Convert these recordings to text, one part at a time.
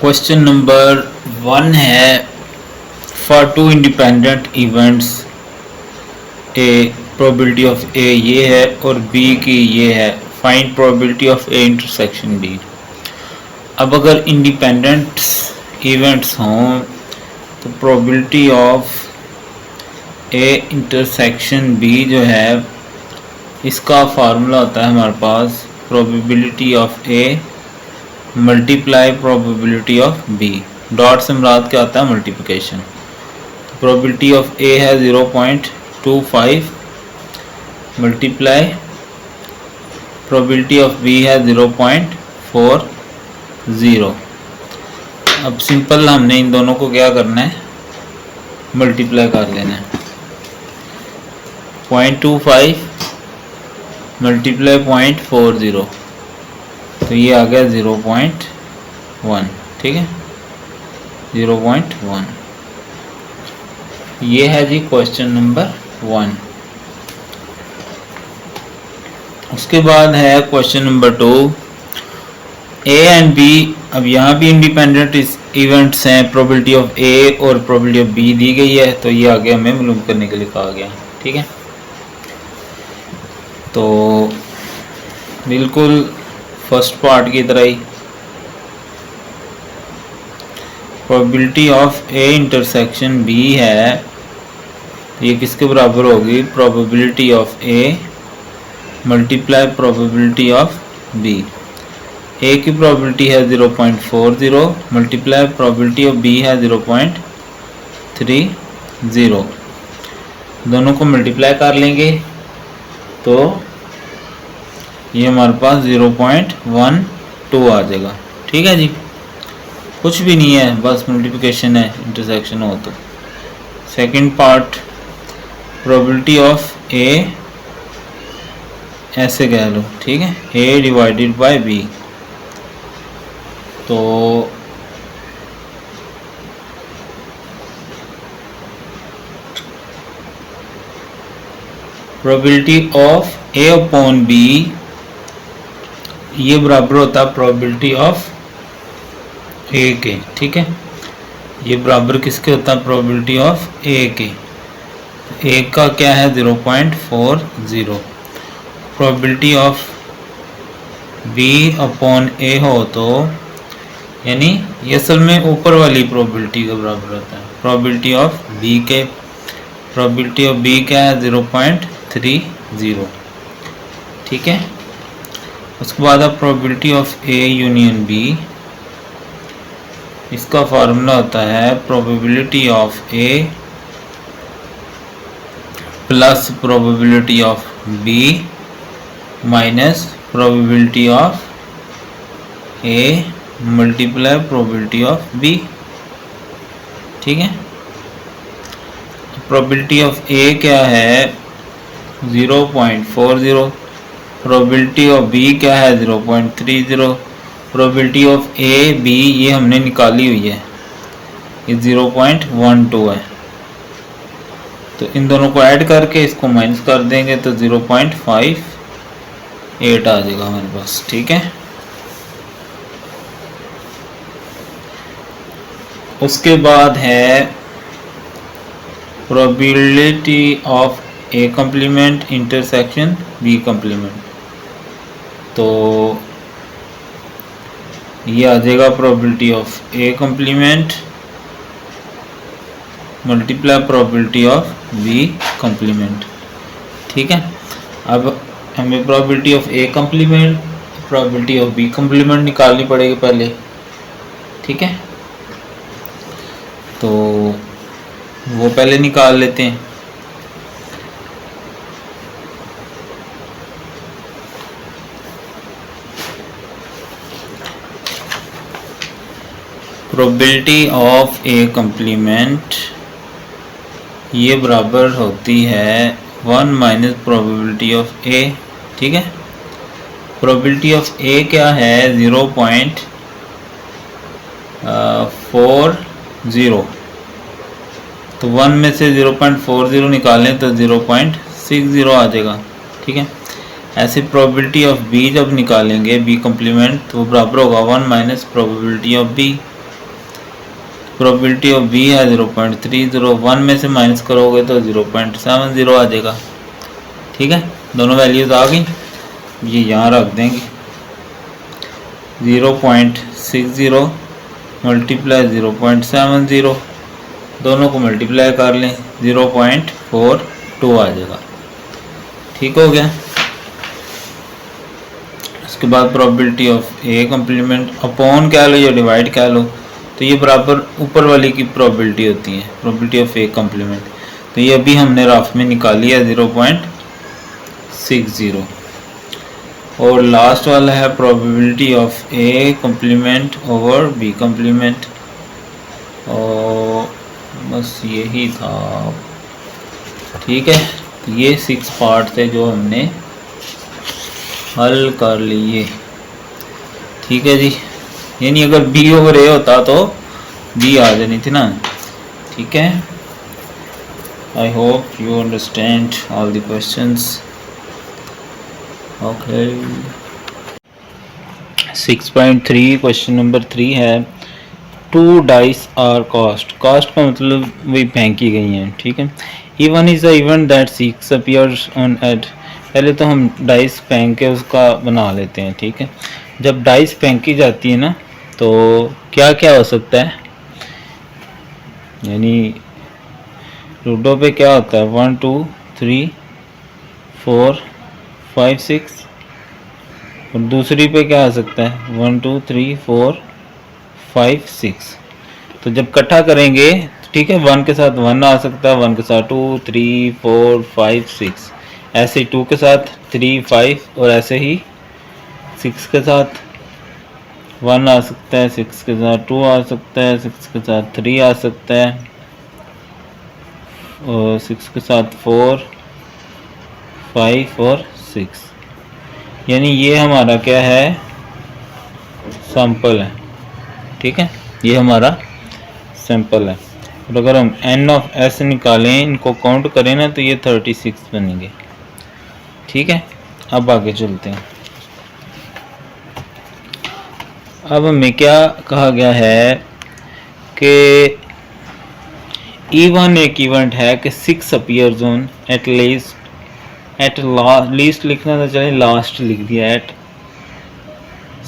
Question number 1 है for two independent events A probability of A ये है और बी की ये है, find probability of A intersection B. अब अगर इंडिपेंडेंट इवेंट्स हों तो probability of A intersection B जो है इसका फार्मूला होता है हमारे पास probability of A multiply probability of B. Dot से मुराद क्या होता है? मल्टीप्लिकेशन। प्रोबेबिलिटी ऑफ ए है 0.25 मल्टीप्लाई प्रोबेबिलिटी ऑफ बी है 0.40। अब सिंपल हमने इन दोनों को क्या करना है? मल्टीप्लाई कर लेना है। 0.25 मल्टीप्लाई 0.40 तो ये आ गया 0.1। ठीक है, 0.1। ये है जी क्वेश्चन नंबर 1। उसके बाद है question number 2। A and B, अब यहाँ भी इंडिपेंडेंट इवेंट्स हैं, प्रोबेबिलिटी ऑफ ए और प्रोबेबिलिटी ऑफ बी दी गई है, तो ये आगे हमें मालूम करने के लिए कहा गया। ठीक है, तो बिल्कुल फर्स्ट पार्ट की तरह ही probability of A intersection B है, ये किसके बराबर होगी? Probability of A multiply probability of B. A की प्रोबेबिलिटी है 0.40 मल्टीप्लाई प्रोबेबिलिटी ऑफ बी है 0.30। दोनों को मल्टीप्लाई कर लेंगे तो ये हमारे पास 0.12 आ जाएगा। ठीक है जी, कुछ भी नहीं है, बस मल्टीप्लिकेशन है, इंटरसेक्शन हो तो। Second part probability of A ऐसे कह लो, ठीक है, ए डिवाइडेड बाय बी। तो probability of A upon B ये बराबर होता है प्रोबेबिलिटी ऑफ ए के। ठीक है, ये बराबर किसके होता है? प्रोबेबिलिटी ऑफ ए के। ए का क्या है? 0.40। प्रोबेबिलिटी ऑफ बी अपॉन ए हो तो यानी ये असल में ऊपर वाली प्रोबेबिलिटी के बराबर होता है, प्रोबेबिलिटी ऑफ बी के। प्रोबेबिलिटी ऑफ बी क्या है? 0.30। ठीक है, उसके बाद अब probability of A union B, इसका फार्मूला होता है probability of A plus probability of B minus probability of A multiply probability of B. ठीक है, प्रोबेबिलिटी ऑफ ए क्या है? 0.40। प्रोबेबिलिटी ऑफ बी क्या है? 0.30। प्रोबेबिलिटी ऑफ ए बी ये हमने निकाली हुई है, ये 0.12 है, तो इन दोनों को ऐड करके इसको माइनस कर देंगे तो 0.58 आ जाएगा हमारे पास। ठीक है, उसके बाद है probability of A complement intersection B complement, तो ये आ जाएगा probability of A complement multiply probability of B complement. ठीक है, अब हमें probability of A complement probability of B complement निकालनी पड़ेगी पहले। ठीक है, तो वो पहले निकाल लेते हैं। प्रोबेबिलिटी ऑफ ए कॉम्प्लीमेंट ये बराबर होती है 1 माइनस प्रोबेबिलिटी ऑफ ए। ठीक है, प्रोबेबिलिटी ऑफ ए क्या है? 0.40, तो 1 में से 0.40 निकालें तो 0.60 आ जाएगा। ठीक है, ऐसे प्रोबेबिलिटी ऑफ बी जब निकालेंगे बी कॉम्प्लीमेंट तो वो बराबर होगा 1 minus probability of B. Probability of B है 0.301 में से माइनस करोगे तो 0.70 आ जाएगा। ठीक है, दोनों वैल्यूज आ गई, ये यहाँ रख देंगे। 0.60 मल्टीप्लाई 0.70, दोनों को मल्टीप्लाई कर लें 0.42 आ जाएगा। ठीक हो गया। उसके बाद probability of A complement upon कह लो या डिवाइड कह लो, तो ये बराबर ऊपर वाली की प्रोबेबिलिटी होती है, प्रोबेबिलिटी ऑफ ए कम्प्लीमेंट। तो ये अभी हमने रफ में निकाली है 0.60। और लास्ट वाला है probability of A complement over B complement, और बस यही था। ठीक है, ये 6 पार्ट थे जो हमने हल कर लिए। ठीक है जी, यानी अगर बी ओवर ए होता तो बी आ जानी थी ना। ठीक है, I hope you understand all the questions. Okay, 6.3 question number 3 है 2 डाइस आर कॉस्ट। कॉस्ट का मतलब वही फेंकी गई हैं। ठीक है, even is a event that 6 appears on at. पहले तो हम डाइस फेंक के उसका बना लेते हैं। ठीक है, जब डाइस फेंकी जाती है ना तो क्या क्या हो सकता है, यानी लूडो पे क्या होता है 1 2 3 4 5 6, और दूसरी पे क्या आ सकता है 1 2 3 4 5 6। तो जब इकट्ठा करेंगे तो ठीक है, 1 के साथ 1 आ सकता है, 1 के साथ 2 3 4 5 6, ऐसे ही 2 के साथ 3 5, और ऐसे ही 6 के साथ 1 आ सकता है, 6 के साथ 2 आ सकता है, 6 के साथ 3 आ सकता है, और 6 के साथ 4 5 और 6। यानी ये हमारा क्या है, सैंपल है। ठीक है, ये हमारा सैंपल है। और अगर हम n ऑफ s निकालें, इनको काउंट करें ना, तो ये 36 बनेंगे। ठीक है, अब आगे चलते हैं। अब हमें क्या कहा गया है कि E1 एक इवेंट है कि 6 अपीयर्स ऑन एट लीस्ट लिखना था, चले लास्ट लिख दिया, at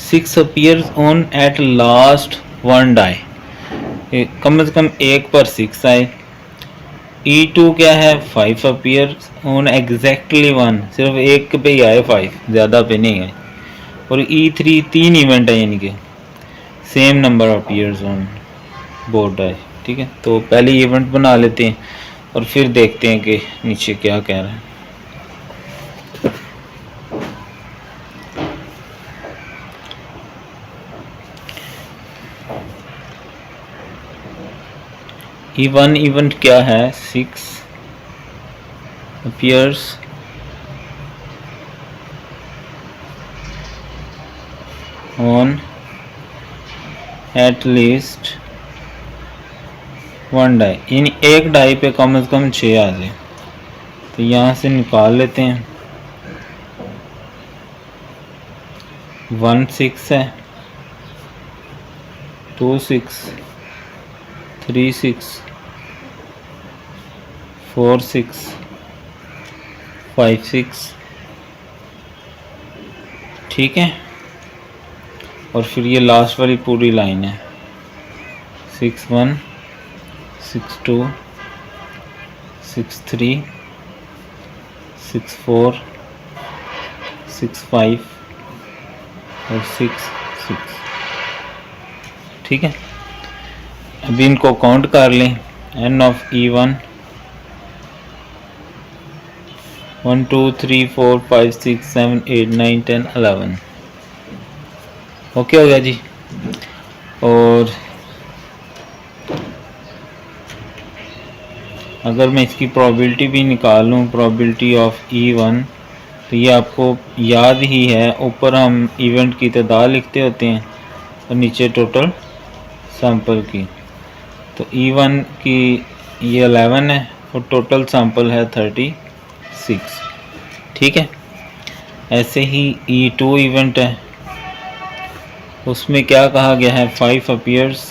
6 appears on at last 1 die, कम से कम एक पर 6 आए। E2 क्या है 5 अपीयर्स ऑन एग्जैक्टली 1, सिर्फ एक पे ही आए 5, ज़्यादा पे नहीं आए। और E3 3 इवेंट है, यानी कि same number of appears on both die. ठीक है, तो पहले इवेंट बना लेते हैं और फिर देखते हैं कि नीचे क्या कह रहा है। E1 इवेंट क्या है 6 appears on at least 1 die, यानी एक डाई पे कम से कम 6 आ जाए। तो यहाँ से निकाल लेते हैं। 1 6 है, 2 6 3 6 4 6 5 6। ठीक है, और फिर ये लास्ट वाली पूरी लाइन है 6 1 6 2 6 3 6 4 6 5 और 6 6। ठीक है, अभी इनको काउंट कर लें। n of E1 1 2 3 4 5 6 7 8 9 10 11। ओके हो गया जी। और अगर मैं इसकी प्रोबेबिलिटी भी निकाल लूँ, प्रोबेबिलिटी ऑफ E1, तो ये आपको याद ही है, ऊपर हम इवेंट की तादाद लिखते होते हैं और नीचे टोटल सैंपल की। तो E1 की ये 11 है और टोटल सैंपल है 36। ठीक है, ऐसे ही E2 इवेंट है, उसमें क्या कहा गया है 5 अपीयर्स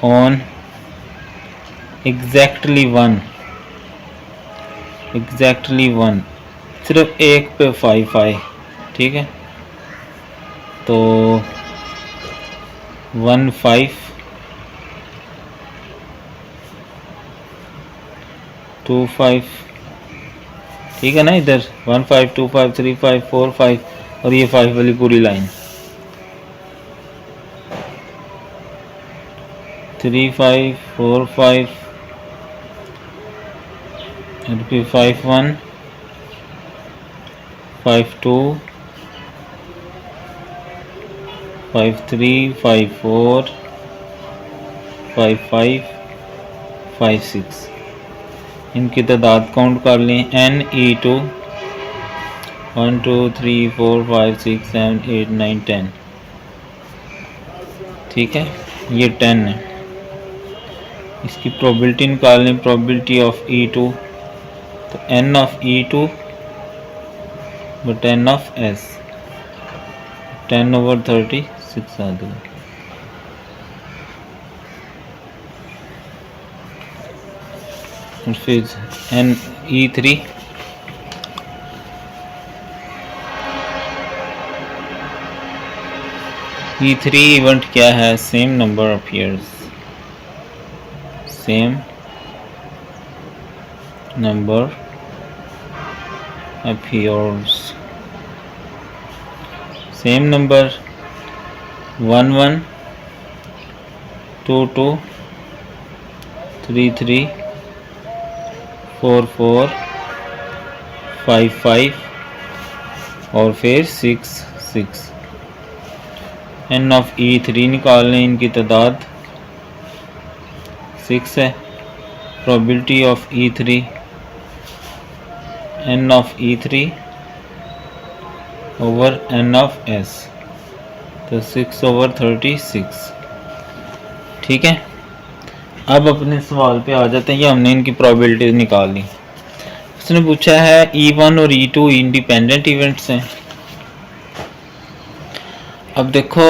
ऑन एग्जैक्टली वन, सिर्फ एक पे 5 आए, ठीक है। तो 1 5 2 5, ठीक है ना। इधर 1 5 2 5 3 5 4 5 और ये 5 वाली पूरी लाइन 3 5 4 5 और फिर 5 1 5 2 5 3 5 4 5 5 5 6। इनकी तादाद काउंट कर लें, NE2 1 2 3 4 5 6 7 8 9 10, ठीक है। ये 10 है। इसकी प्रोबेबिलिटी निकाल लें, प्रोबेबिलिटी ऑफ E2, तो N of E2 but N of S 10/36 आ गया। और फिर E3 इवेंट क्या है, same number appears, same number appears, same number 1 1 2 2 3 3 4 4 5 5 और फिर 6 6। N ऑफ E3 निकाल लें, इनकी तादाद 6 है। Probability of E3 N of E3 over N of S, तो 6/36, ठीक है। अब अपने सवाल पे आ जाते हैं। ये हमने इनकी प्रोबेबिलिटी निकाल ली। उसने पूछा है E1 और E2 इंडिपेंडेंट इवेंट्स हैं। अब देखो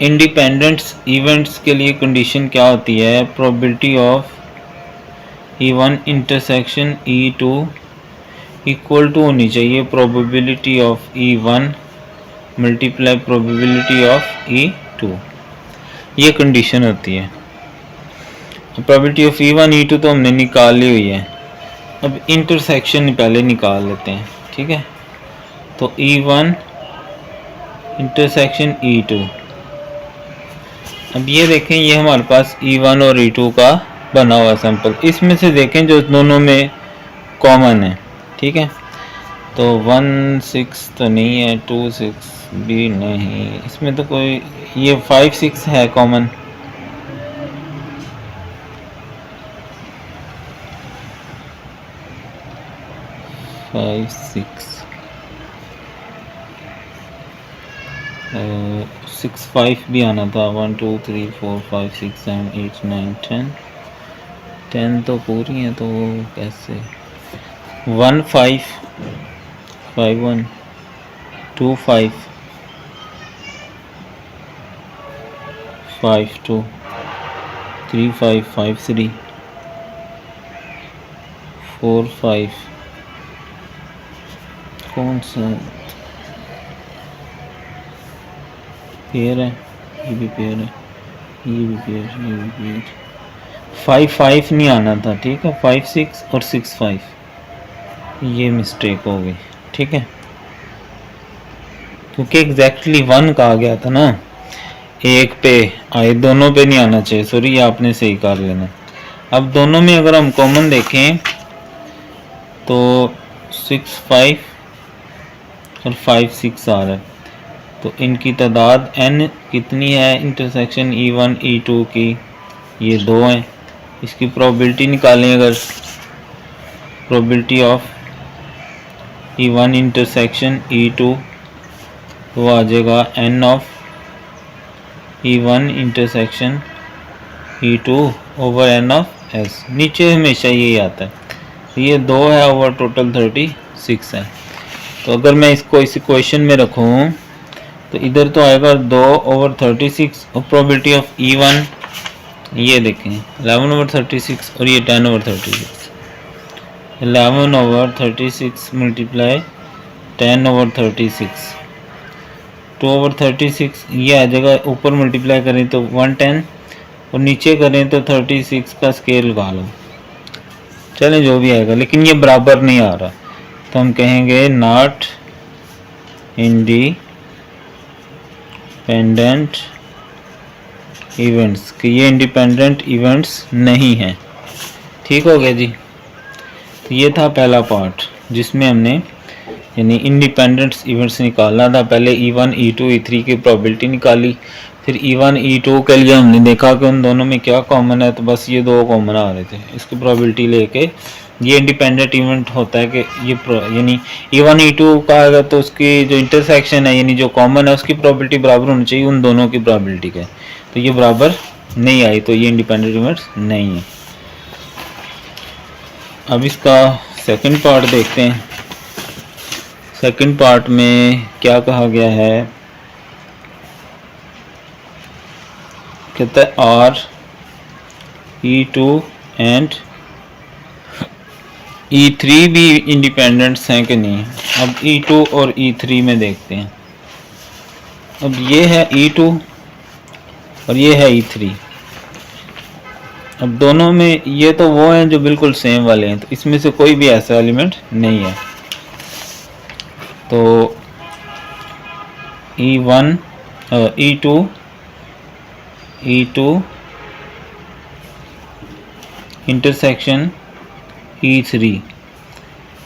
इंडिपेंडेंट इवेंट्स के लिए कंडीशन क्या होती है, probability of E1 intersection E2 equal to होनी चाहिए probability of E1 multiply probability of E2, ये कंडीशन होती है। प्रोबेबिलिटी ऑफ E1 E2 तो हमने निकाल ली हुई है। अब इंटरसेक्शन पहले निकाल लेते हैं, ठीक है। तो E1 इंटरसेक्शन E2, अब ये देखें, ये हमारे पास E1 और E2 का बना हुआ सैंपल। इसमें से देखें जो दोनों में कॉमन है, ठीक है। तो 1 6 तो नहीं है, 2 6 भी नहीं, इसमें तो कोई, ये 5 6 है कॉमन। फाइव सिक्स 6 5 भी आना था। 1 2 3 4 5 6 7 8 9 10 तो पूरी है, तो कैसे 1 5 5 1 2 5 5 2 3 5 5 3 4 5, कौन सा पेयर है, ये भी पेयर है, ये भी पेयर, ये भी पेयर। 5 5 नहीं आना था, ठीक है। 5 6 और 6 5, ये मिस्टेक हो गई, ठीक है, क्योंकि एग्जैक्टली 1 कहा गया था ना, एक पे आए, दोनों पे नहीं आना चाहिए। सॉरी, ये आपने सही कर लेना। अब दोनों में अगर हम कॉमन देखें तो 6 5 और 5 6 आ रहा है, तो इनकी तादाद n कितनी है इंटरसेक्शन E1 E2 की, ये 2 हैं। इसकी प्रोबेबिलिटी निकालें, अगर probability of E1 intersection E2, तो आ जाएगा n of E1 intersection E2 over n of S। नीचे हमेशा यही आता है, ये 2 है ओवर टोटल 36 है। तो अगर मैं इसको इस इक्वेशन में रखूँ तो इधर तो आएगा 2 ओवर 36 और प्रोबेबिलिटी ऑफ E1 ये देखें 11/36 और ये 10/36। 11/36 मल्टीप्लाई 10/36, 2/36 ये आ जाएगा। ऊपर मल्टीप्लाई करें तो 110 और नीचे करें तो 36 का स्केल लगा लो। चलें जो भी आएगा, लेकिन ये बराबर नहीं आ रहा तो हम कहेंगे नॉट इंडिपेंडेंट इवेंट्स, कि ये इंडिपेंडेंट इवेंट्स नहीं हैं। ठीक हो गया जी। तो ये था पहला पार्ट जिसमें हमने यानी इंडिपेंडेंट इवेंट्स निकालना था। पहले E1 E2 E3 की प्रोबेबिलिटी निकाली, फिर E1 E2 के लिए हमने देखा कि उन दोनों में क्या कॉमन है, तो बस ये दो कॉमन आ रहे थे। इसकी प्रोबेबिलिटी लेके ये इंडिपेंडेंट इवेंट होता है कि ये यानी E1 E2 का आएगा तो उसकी जो इंटरसेक्शन है यानी जो कॉमन है उसकी प्रोबेबिलिटी बराबर होनी चाहिए उन दोनों की प्रोबेबिलिटी के। तो ये बराबर नहीं आई तो ये इंडिपेंडेंट इवेंट्स नहीं है। अब इसका सेकंड पार्ट देखते हैं। सेकंड पार्ट में क्या कहा गया है, कहता है आर E2 एंड E3 भी इंडिपेंडेंट्स हैं कि नहीं। अब E2 और E3 में देखते हैं। अब ये है E2 और ये है E3। अब दोनों में ये तो वो हैं जो बिल्कुल सेम वाले हैं, तो इसमें से कोई भी ऐसा एलिमेंट नहीं है। तो E1 E2 इंटरसेक्शन E3,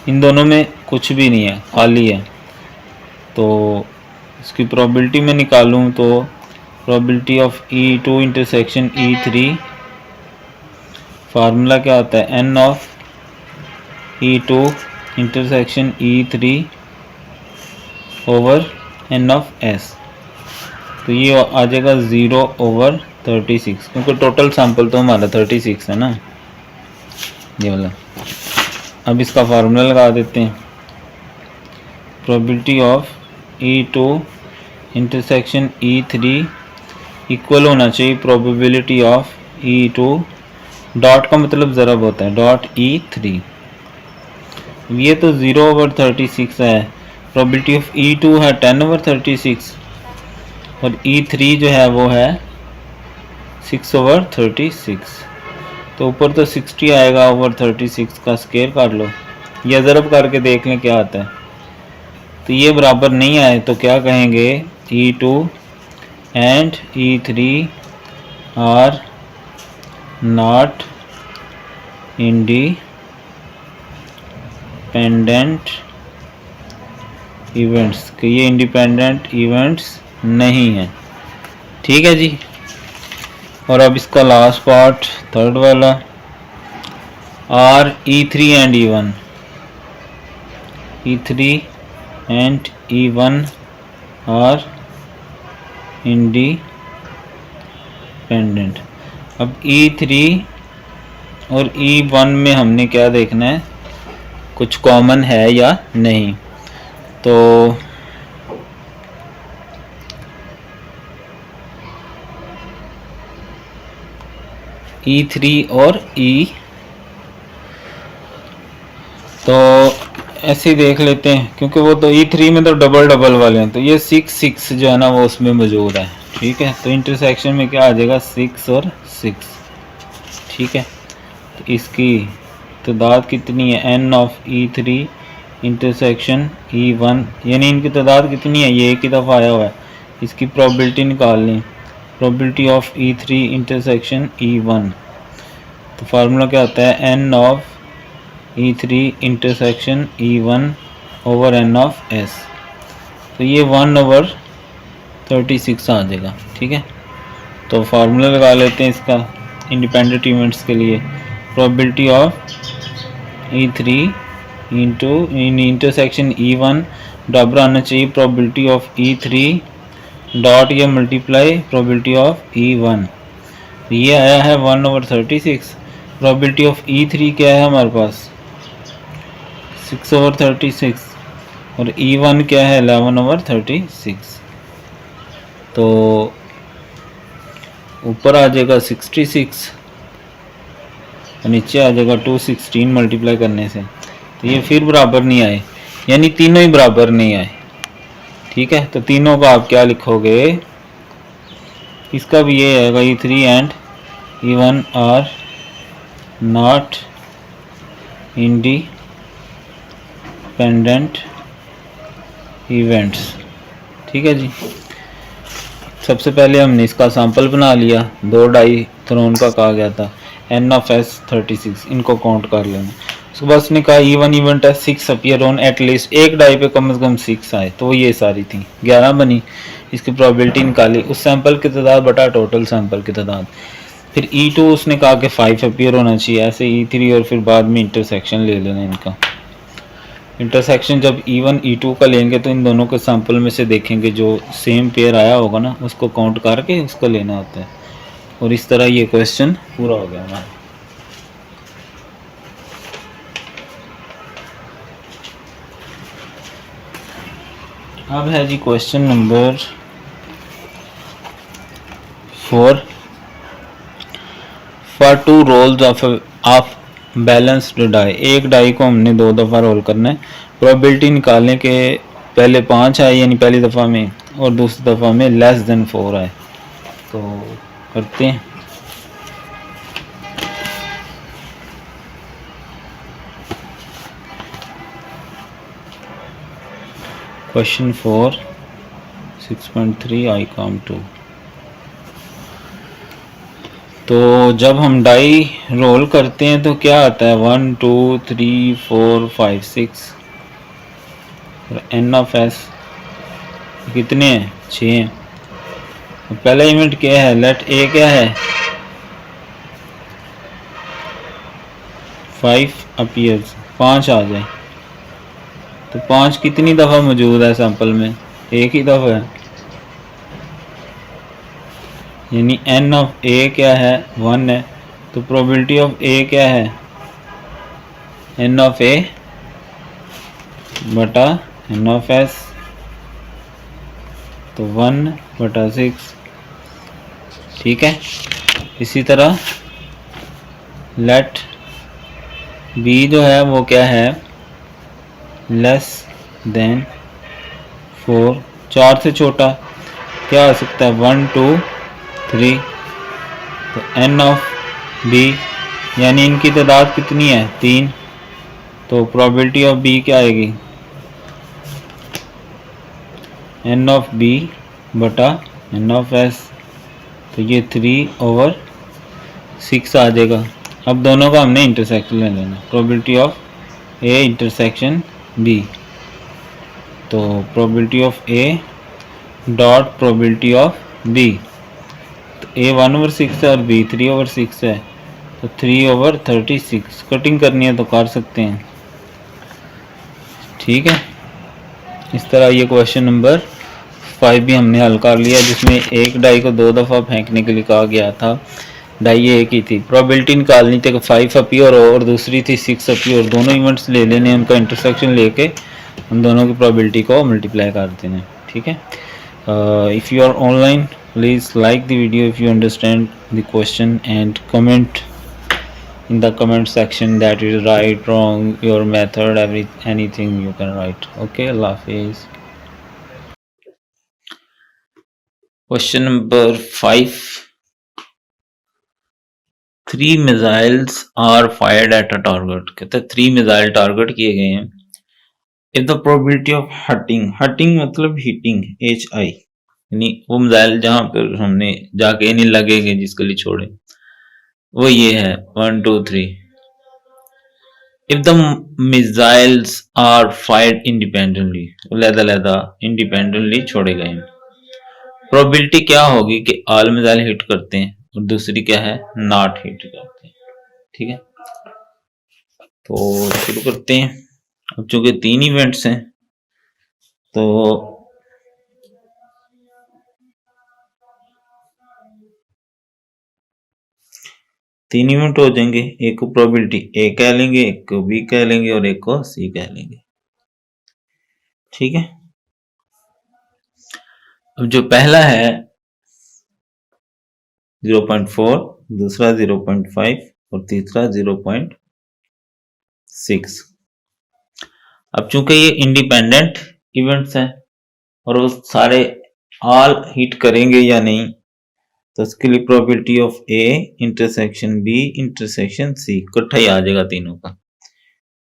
इन दोनों में कुछ भी नहीं है, खाली है। तो इसकी प्रोबेबिलिटी में निकालूं तो probability of E2 intersection E3 formula क्या होता है, n of E2 intersection E3 over n of s। तो ये आ जाएगा 0/36, क्योंकि टोटल सैंपल तो हमारा 36 है ना, ये वाला। अब इसका फार्मूला लगा देते हैं। Probability of E2 intersection E3 equal होना चाहिए प्रोबेबिलिटी ऑफ E2, डॉट का मतलब ज़रब होता है, डॉट E3। ये तो 0/36 है। प्रोबेबिलिटी ऑफ E2 है 10/36 और E3 जो है वो है 6/36। तो ऊपर तो 60 आएगा, ओवर 36 का स्क्वायर कर लो या ज़रब करके देख लें क्या आता है। तो ये बराबर नहीं आए तो क्या कहेंगे, E2 and E3 are not independent events, कि ये इंडिपेंडेंट इवेंट्स नहीं हैं। ठीक है जी। और अब इसका लास्ट पार्ट थर्ड वाला, are E3 and E1, E3 and E1 are independent. अब E3 और E1 में हमने क्या देखना है, कुछ कॉमन है या नहीं। तो E3 और E, तो ऐसे ही देख लेते हैं क्योंकि वो तो E3 में तो डबल डबल वाले हैं, तो ये 6 जो है ना वो उसमें मौजूद है। ठीक है, तो इंटरसेक्शन में क्या आ जाएगा, 6 और 6। ठीक है, तो इसकी तादाद कितनी है, n of E3 intersection E1, यानी इनकी तादाद कितनी है, ये एक ही दफ़ा आया हुआ है। इसकी प्रोबेबिलिटी निकालनी, probability of E3 intersection E1। तो फार्मूला क्या होता है, n of E3 intersection E1 over n of s। तो ये 1/36 आ जाएगा। ठीक है, तो फार्मूला लगा लेते हैं इसका इंडिपेंडेंट इवेंट्स के लिए। Probability of E3 into intersection E1 बराबर आना चाहिए प्रोबेबिलिटी ऑफ E3 डॉट या मल्टीप्लाई प्रोबेबिलिटी ऑफ E1। ये आया है 1/36। प्रोबेबिलिटी ऑफ E3 क्या है हमारे पास, 6/36 और E1 क्या है 11/36। तो ऊपर आ जाएगा 66 और नीचे आ जाएगा 216 मल्टीप्लाई करने से, तो ये फिर बराबर नहीं आए, यानी तीनों ही बराबर नहीं आए। ठीक है, तो तीनों का आप क्या लिखोगे, इसका भी ये आएगा E3 and E1 are not independent events. ठीक है जी, सबसे पहले हमने इसका सैंपल बना लिया, 2 डाई थ्रोन का कहा गया था, NF36, इनको काउंट कर लेना। उसके बाद उसने कहा E1 इवेंट है 6 अपीयर ऑन एटलीस्ट, एक डाई पे कम से कम 6 आए, तो ये सारी थी 11 बनी। इसकी प्रोबेबिलिटी निकाली उस सैंपल की तादाद बटा टोटल सैंपल की तादाद। फिर E2 उसने कहा कि 5 अपीयर होना चाहिए, ऐसे E3 और फिर बाद में इंटरसेक्शन ले लेना इनका। इंटरसेक्शन जब E1 E2 का लेंगे तो इन दोनों के सैंपल में से देखेंगे जो सेम पेयर आया होगा ना, उसको काउंट करके उसको लेना होता है। और इस तरह ये क्वेश्चन पूरा हो गया हमारा। अब है जी question number 4। For 2 rolls of balanced die, एक डाई को हमने 2 दफ़ा रोल करना है, प्रोबेबिलिटी निकालने के पहले 5 आए यानी पहली दफ़ा में, और दूसरी दफ़ा में लेस देन 4 आए। तो करते हैं। Question 4 6.3 I com 2। तो जब हम डाई रोल करते हैं तो क्या आता है, 1 2 3 4 5 6, एन ऑफ एस कितने हैं, 6 हैं। पहला इवेंट क्या है, लेट ए क्या है 5 अपीयर्स, 5 आ जाए, तो 5 कितनी दफ़ा मौजूद है सैंपल में, एक ही दफ़ा है, यानी एन ऑफ ए क्या है 1 है, तो प्रोबेबिलिटी ऑफ ए क्या है एन ऑफ ए बटा एन ऑफ एस, तो 1/6। ठीक है, इसी तरह लेट बी जो है वो क्या है लेस देन 4, 4 से छोटा क्या हो सकता है 1 2 3, तो एन ऑफ बी यानी इनकी तादाद कितनी है 3, तो प्रोबेबिलिटी ऑफ बी क्या आएगी एन ऑफ बी बटा एन ऑफ एस, तो ये 3/6 आ जाएगा। अब दोनों का हमने इंटरसेक्शन ले लेना, probability of A intersection B, तो probability of A dot probability of B, तो ए 1/6 है और बी 3/6 है, तो 3/36। कटिंग करनी है तो कर सकते हैं। ठीक है, इस तरह ये क्वेश्चन नंबर 5 भी हमने हल कर लिया, जिसमें एक डाई को 2 दफ़ा फेंकने के लिए कहा गया था, डाई एक ही थी, प्रोबेबिलिटी निकालनी थी कि 5 अपीयर और दूसरी थी 6 अपीयर, दोनों इवेंट्स ले लेने, उनका इंटरसेक्शन लेके उन दोनों की प्रोबेबिलिटी को मल्टीप्लाई कर देना। ठीक है, if you are online please like the video if you understand the question and comment in the comment section that is right, wrong, your method, anything you can write. Okay, Allah Hafiz. Question number 5. 3 missiles are fired at a target. कहते हैं 3 missile target किए गए हैं। If the probability of hitting मतलब hitting HI, यानी वो missile जहां पर हमने जाके नहीं लगेंगे जिसके लिए छोड़े, वो ये है 1 2 3। If the missiles are fired independently, अलग-अलग independently छोड़े गए हैं, प्रोबेबिलिटी क्या होगी कि ऑल मिसाइल हिट करते हैं और दूसरी क्या है नॉट हिट करते हैं। ठीक है, तो शुरू करते हैं। अब चूंकि 3 इवेंट्स हैं तो तीन इवेंट हो जाएंगे, एक को प्रोबेबिलिटी ए कह लेंगे, एक को बी कह लेंगे और एक को सी कह लेंगे। ठीक है, अब जो पहला है 0.4, दूसरा 0.5 और तीसरा 0.6। अब चूंकि ये इंडिपेंडेंट इवेंट्स हैं और वो सारे ऑल हिट करेंगे या नहीं, तो इसके लिए probability of A intersection B intersection C इकट्ठा ही आ जाएगा तीनों का।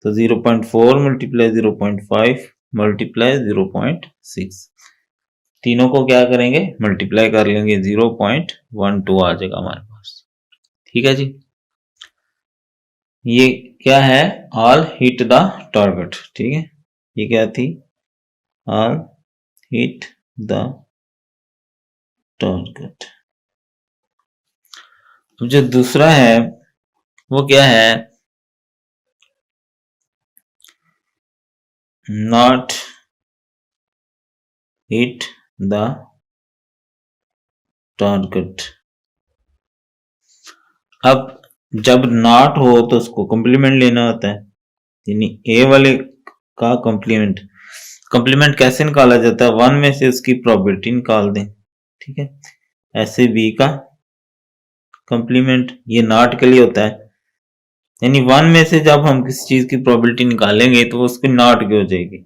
तो 0.4 मल्टीप्लाई 0.5 मल्टीप्लाई 0.6, तीनों को क्या करेंगे मल्टीप्लाई कर लेंगे, 0.12 आ जाएगा हमारे पास। ठीक है जी, ये क्या है, ऑल हिट द टारगेट। ठीक है, ये क्या थी, ऑल हिट द टारगेट। जो दूसरा है वो क्या है, नॉट हिट द टारगेट। अब जब नॉट हो तो उसको कॉम्प्लीमेंट लेना होता है, यानी ए वाले का कॉम्प्लीमेंट। कॉम्प्लीमेंट कैसे निकाला जाता है, 1 में से उसकी प्रोबेबिलिटी निकाल दें। ठीक है, ऐसे बी का कॉम्प्लीमेंट, ये नॉट के लिए होता है, यानी 1 में से जब हम किसी चीज की प्रोबेबिलिटी निकालेंगे तो उसकी नॉट की हो जाएगी।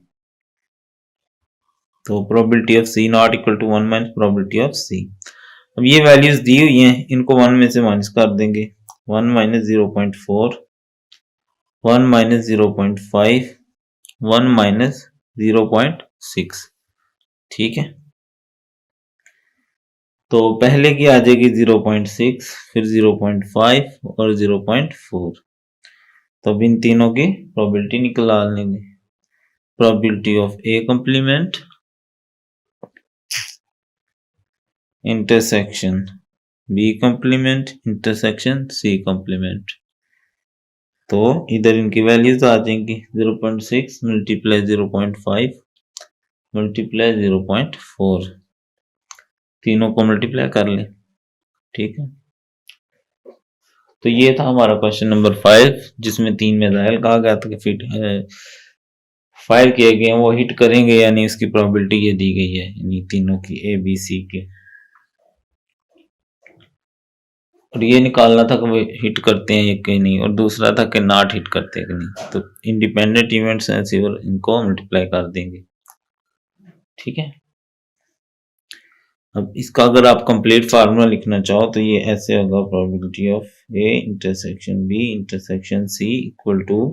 तो probability of C not equal to 1 minus probability of C. अब ये वैल्यूज दी हुई हैं, इनको 1 में से माइनस कर देंगे, 1 माइनस 0.4, 1 माइनस 0.5, 1 माइनस 0.6। ठीक है, तो पहले की आ जाएगी 0.6, फिर 0.5 और 0.4। तो अब इन तीनों की प्रोबेबिलिटी निकाल लेंगे, probability of A complement intersection B complement intersection C complement. तो इधर इनकी वैल्यूज आ जाएंगी, 0.6 मल्टीप्लाई 0.5 मल्टीप्लाई 0.4, तीनों को मल्टीप्लाई कर लें। ठीक है, तो ये था हमारा क्वेश्चन नंबर 5, जिसमें 3 मिसाइल कहा गया था कि फिट फायर किए गए वो हिट करेंगे या नहीं, उसकी प्रोबेबिलिटी ये दी गई है, यानी तीनों की ए बी सी के। और ये निकालना था कि वो हिट करते हैं कि नहीं, और दूसरा था कि नॉट हिट करते हैं कि नहीं। तो इंडिपेंडेंट इवेंट्स हैं सिर्फ इनको मल्टीप्लाई कर देंगे। ठीक है, अब इसका अगर आप कंप्लीट फार्मूला लिखना चाहो तो ये ऐसे होगा, probability of A intersection B intersection C equal to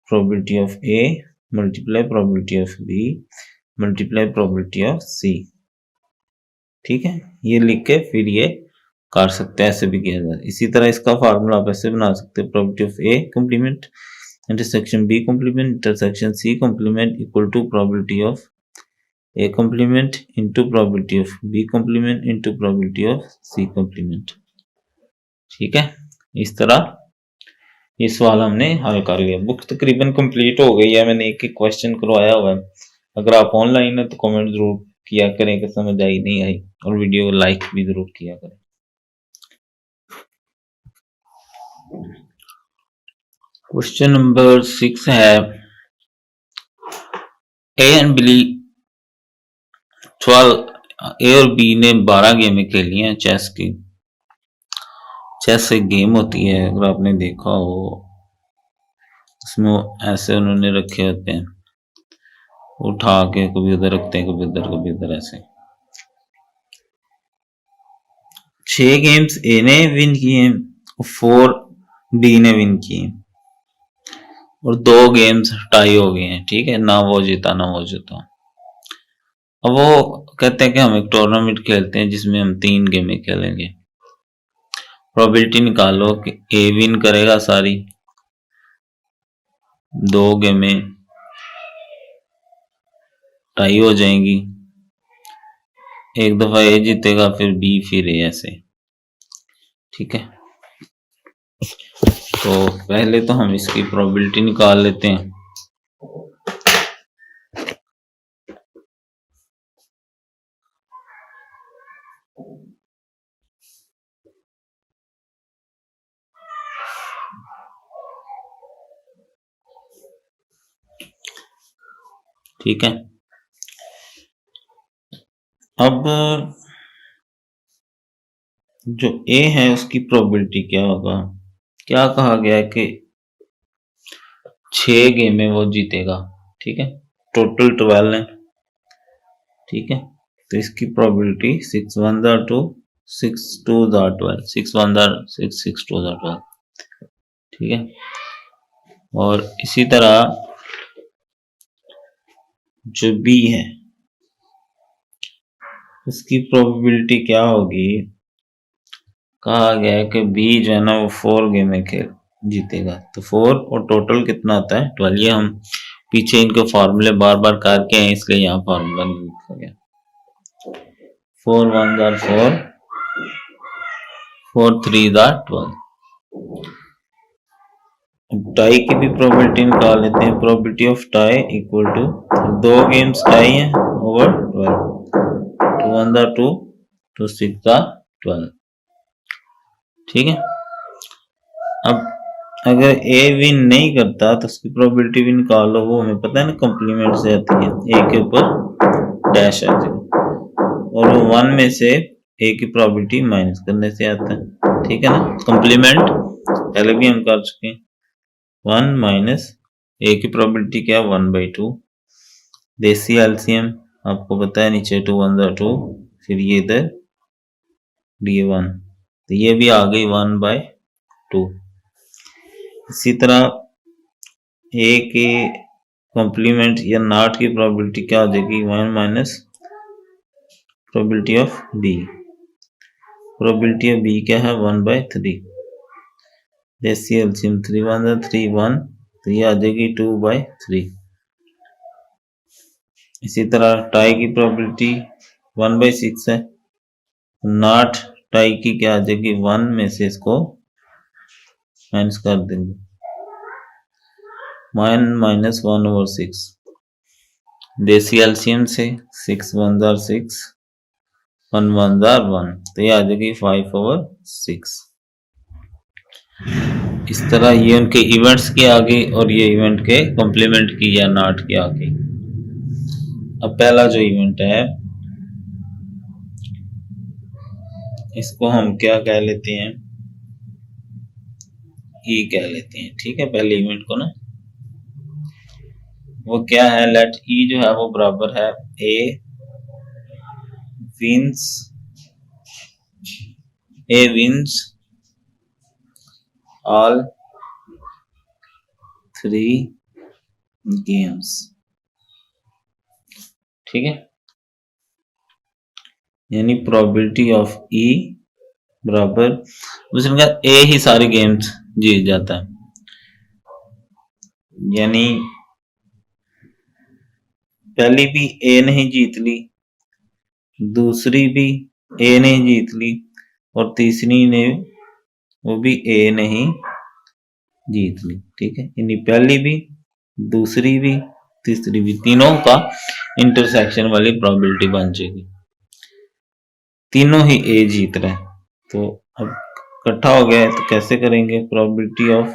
probability of A multiply probability of B multiply probability of C. ठीक है, ये लिख के फिर ये कर सकते हैं, ऐसे भी किया जाए। इसी तरह इसका फार्मूला आप ऐसे बना सकते हैं, probability of A complement intersection B complement intersection C complement equal to probability of A complement into probability of B complement into probability of C complement. ठीक है, इस तरह ये सवाल हमने हल कर लिया। बुक तकरीबन कंप्लीट हो गई है, मैंने एक एक क्वेश्चन करवाया हुआ है। अगर आप ऑनलाइन है तो कमेंट जरूर किया करें कि समझ आई नहीं आई, और वीडियो को लाइक भी जरूर किया करें। क्वेश्चन नंबर 6 है, ए एंड बी 12 ए और बी ने 12 गेमें खेली हैं चेस की। चेस एक गेम होती है, अगर आपने देखा हो, उसमें ऐसे उन्होंने रखे होते हैं, उठा के कभी उधर रखते हैं, कभी उधर कभी उधर, ऐसे 6 गेम्स ए ने विन किए, 4 बी ने विन किए, और 2 गेम्स टाई हो गए हैं। ठीक है, ना वो जीता ना वो जीता। अब वो कहते हैं कि हम एक टूर्नामेंट खेलते हैं जिसमें हम 3 गेमें खेलेंगे। प्रोबेबिलिटी निकालो कि ए विन करेगा सारी, 2 गेमें टाई हो जाएंगी, एक दफा ए जीतेगा फिर बी फिर ए, ऐसे। ठीक है, तो पहले तो हम इसकी प्रोबेबिलिटी निकाल लेते हैं। ठीक है, अब जो ए है उसकी प्रोबेबिलिटी क्या होगा, क्या कहा गया है कि 6 गेम में वो जीतेगा, ठीक है, टोटल 12 है, ठीक है, तो इसकी प्रोबेबिलिटी 6 1 2 6 2 12 6 1 6 6 2 12, ठीक है। और इसी तरह जो बी है उसकी प्रोबेबिलिटी क्या होगी, कहा गया है कि बी जो है ना वो 4 गेम में खेल जीतेगा, तो 4 और टोटल कितना होता है 12। ये हम पीछे इनके फॉर्मूले बार बार करके हैं इसलिए यहाँ फॉर्मूला नहीं लिखा गया। 4 1 4 4 3 12। टाई की भी प्रोबेबिलिटी निकाल लेते हैं। Probability of tie equal to 2 games tie हैं ओवर 12, 2 1 2 2 6 12, ठीक है। अब अगर ए विन नहीं करता तो उसकी प्रोबेबिलिटी भी निकाल लो, वो हमें पता है ना कंप्लीमेंट से आती है, ए के ऊपर डैश आ जाएगा और वो 1 में से ए की प्रोबेबिलिटी माइनस करने से आता है, ठीक है ना। कंप्लीमेंट पहले भी हम कर चुके हैं। 1 माइनस ए की प्रोबेबिलिटी क्या है 1/2, देसी एलसीएम आपको पता है, नीचे 2 1 2, फिर ये इधर डी 1, तो ये भी आ गई 1/2। इसी तरह ए के कॉम्प्लीमेंट या नॉट की प्रोबेबिलिटी क्या हो जाएगी 1 minus probability of B, probability of B क्या है 1/3, देसी एलसीएम 3 1 3 1, तो ये आ जाएगी 2/3। इसी तरह टाई की प्रोबेबिलिटी 1/6 है, नॉट टाई की क्या आ जाएगी 1 में से इसको माइनस कर देंगे, 1 माइनस 1/6, देसी एलसीएम से 6 1 6 1 1 1, तो ये आ जाएगी 5/6। इस तरह ये उनके इवेंट्स की आ गई और ये इवेंट के कॉम्प्लीमेंट की या नॉट की आ गई। अब पहला जो इवेंट है इसको हम क्या कह लेते हैं, ई कह लेते हैं, ठीक है, पहले इवेंट को ना। वो क्या है, लेट ई जो है वो बराबर है ए विंस ऑल 3 गेम्स, ठीक है, यानी प्रोबेबिलिटी ऑफ ई बराबर उसने कहा ए ही सारे गेम्स जीत जाता है, यानी पहली भी ए नहीं जीत ली, दूसरी भी ए नहीं जीत ली और तीसरी ने वो भी ए नहीं जीत ली, ठीक है, यानी पहली भी दूसरी भी तीसरी भी तीनों का इंटरसेक्शन वाली प्रोबेबिलिटी बन जाएगी, तीनों ही ए जीत रहे हैं। तो अब इकट्ठा हो गया है तो कैसे करेंगे, probability of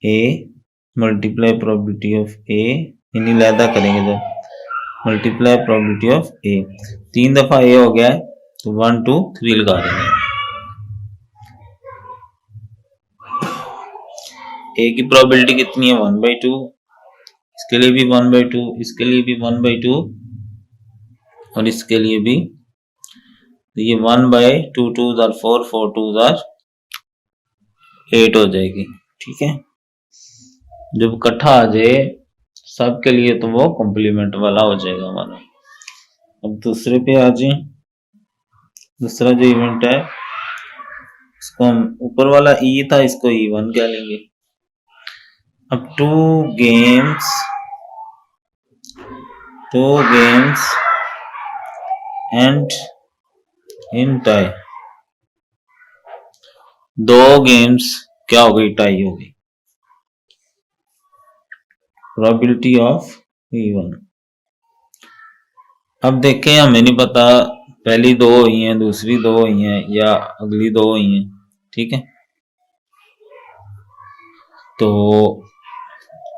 A multiply probability of A, यानी लैदा करेंगे जब मल्टीप्लाई प्रोबेबिलिटी ऑफ ए, 3 दफा ए हो गया है तो 1 2 3 लगा देंगे। ए की प्रोबेबिलिटी कितनी है 1/2, इसके लिए भी 1/2, इसके लिए भी 1/2 और इसके लिए भी, तो ये 1/2 2 4 4 2 8 हो जाएगी, ठीक है। जब इकट्ठा आ जाए सबके लिए तो वो कॉम्प्लीमेंट वाला हो जाएगा हमारा। अब दूसरे पे आ जाए, दूसरा जो इवेंट है इसको हम ऊपर वाला ई था इसको E1 कह लेंगे। अब 2 games and in tie, 2 games क्या हो गई टाई हो गई, प्रोबेबिलिटी ऑफ E1। अब देखें हमें नहीं पता पहली 2 हुई हैं दूसरी 2 हुई हैं या अगली 2 हुई हैं, ठीक है, तो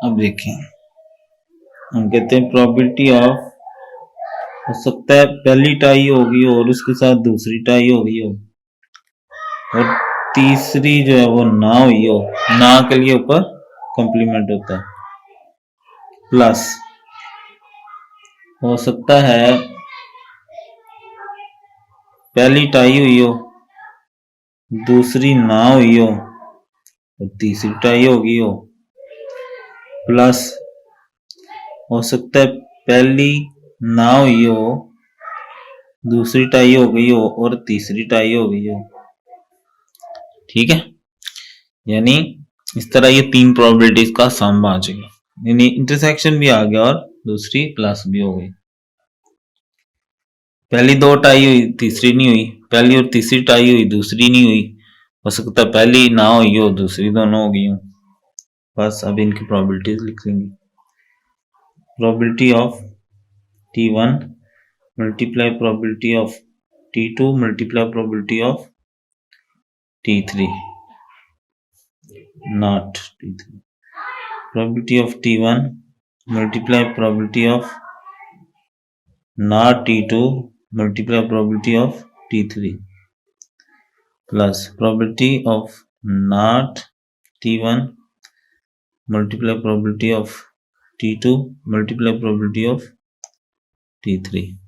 अब देखें हम कहते हैं प्रोबेबिलिटी ऑफ, हो सकता है पहली टाई होगी और उसके साथ दूसरी टाई होगी हो, और तीसरी जो है वो ना हुई हो, ना के लिए ऊपर कॉम्प्लीमेंट होता है, प्लस हो सकता है पहली टाई हुई हो, दूसरी ना हुई हो और तीसरी टाई हो गई हो, प्लस हो सकता है पहली ना हुई हो, दूसरी टाई हो गई हो और तीसरी टाई हो गई हो। ठीक है, यानी इस तरह ये तीन प्रोबेबिलिटीज का सम आ जाएगा, यानी इंटरसेक्शन भी आ गया और दूसरी प्लस भी हो गई। पहली दो टाई हुई, तीसरी नहीं हुई, पहली और तीसरी टाई हुई, दूसरी नहीं हुई, हो सकता है पहली ना हुई हो, दूसरी दोनों हो गई हो। बस अब इनकी प्रोबेबिलिटीज लिख लेंगे। Probability of T1 multiply probability of T2 multiply probability of T3 not T3, probability of T1 multiply probability of not T2 multiply probability of T3 plus probability of not T1 multiply probability of T2 multiply probability of T3।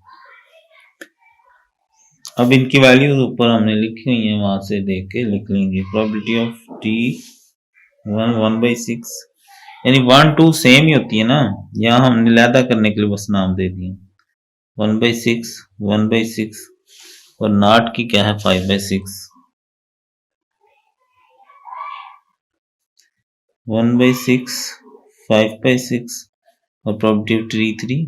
अब इनकी values ऊपर हमने लिखी हुई है, वहां से देख के लिख लेंगे। प्रोबेबिलिटी ऑफ T1 1/6, यानी 1 2 सेम ही होती है ना, यहाँ हमने लैदा करने के लिए बस नाम दे दिए। 1/6 1/6 और नॉट की क्या है 5/6, 1/6 5/6 और प्रोबेबिलिटी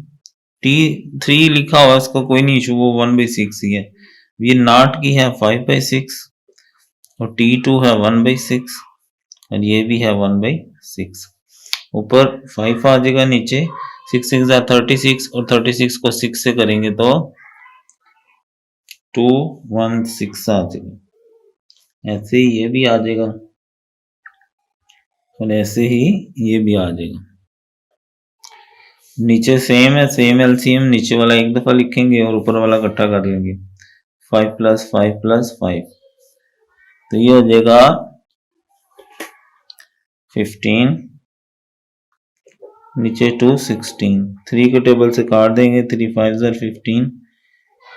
T3 लिखा हुआ उसको कोई नहीं इशू, वो 1/6 ही है। ये नॉट की है 5/6 और T2 है 1/6 और ये भी है 1/6। ऊपर 5 आ जाएगा, नीचे 6 6 36 और 36 को 6 से करेंगे तो 216 आ जाएगा। ऐसे ही ये भी आ जाएगा और ऐसे ही ये भी आ जाएगा। नीचे सेम है, सेम एलसीएम, नीचे वाला एक दफा लिखेंगे और ऊपर वाला इकट्ठा कर लेंगे। 5 + 5 + 5 तो ये हो जाएगा 15, नीचे 2 16, 3 के टेबल से काट देंगे, 3 5 15,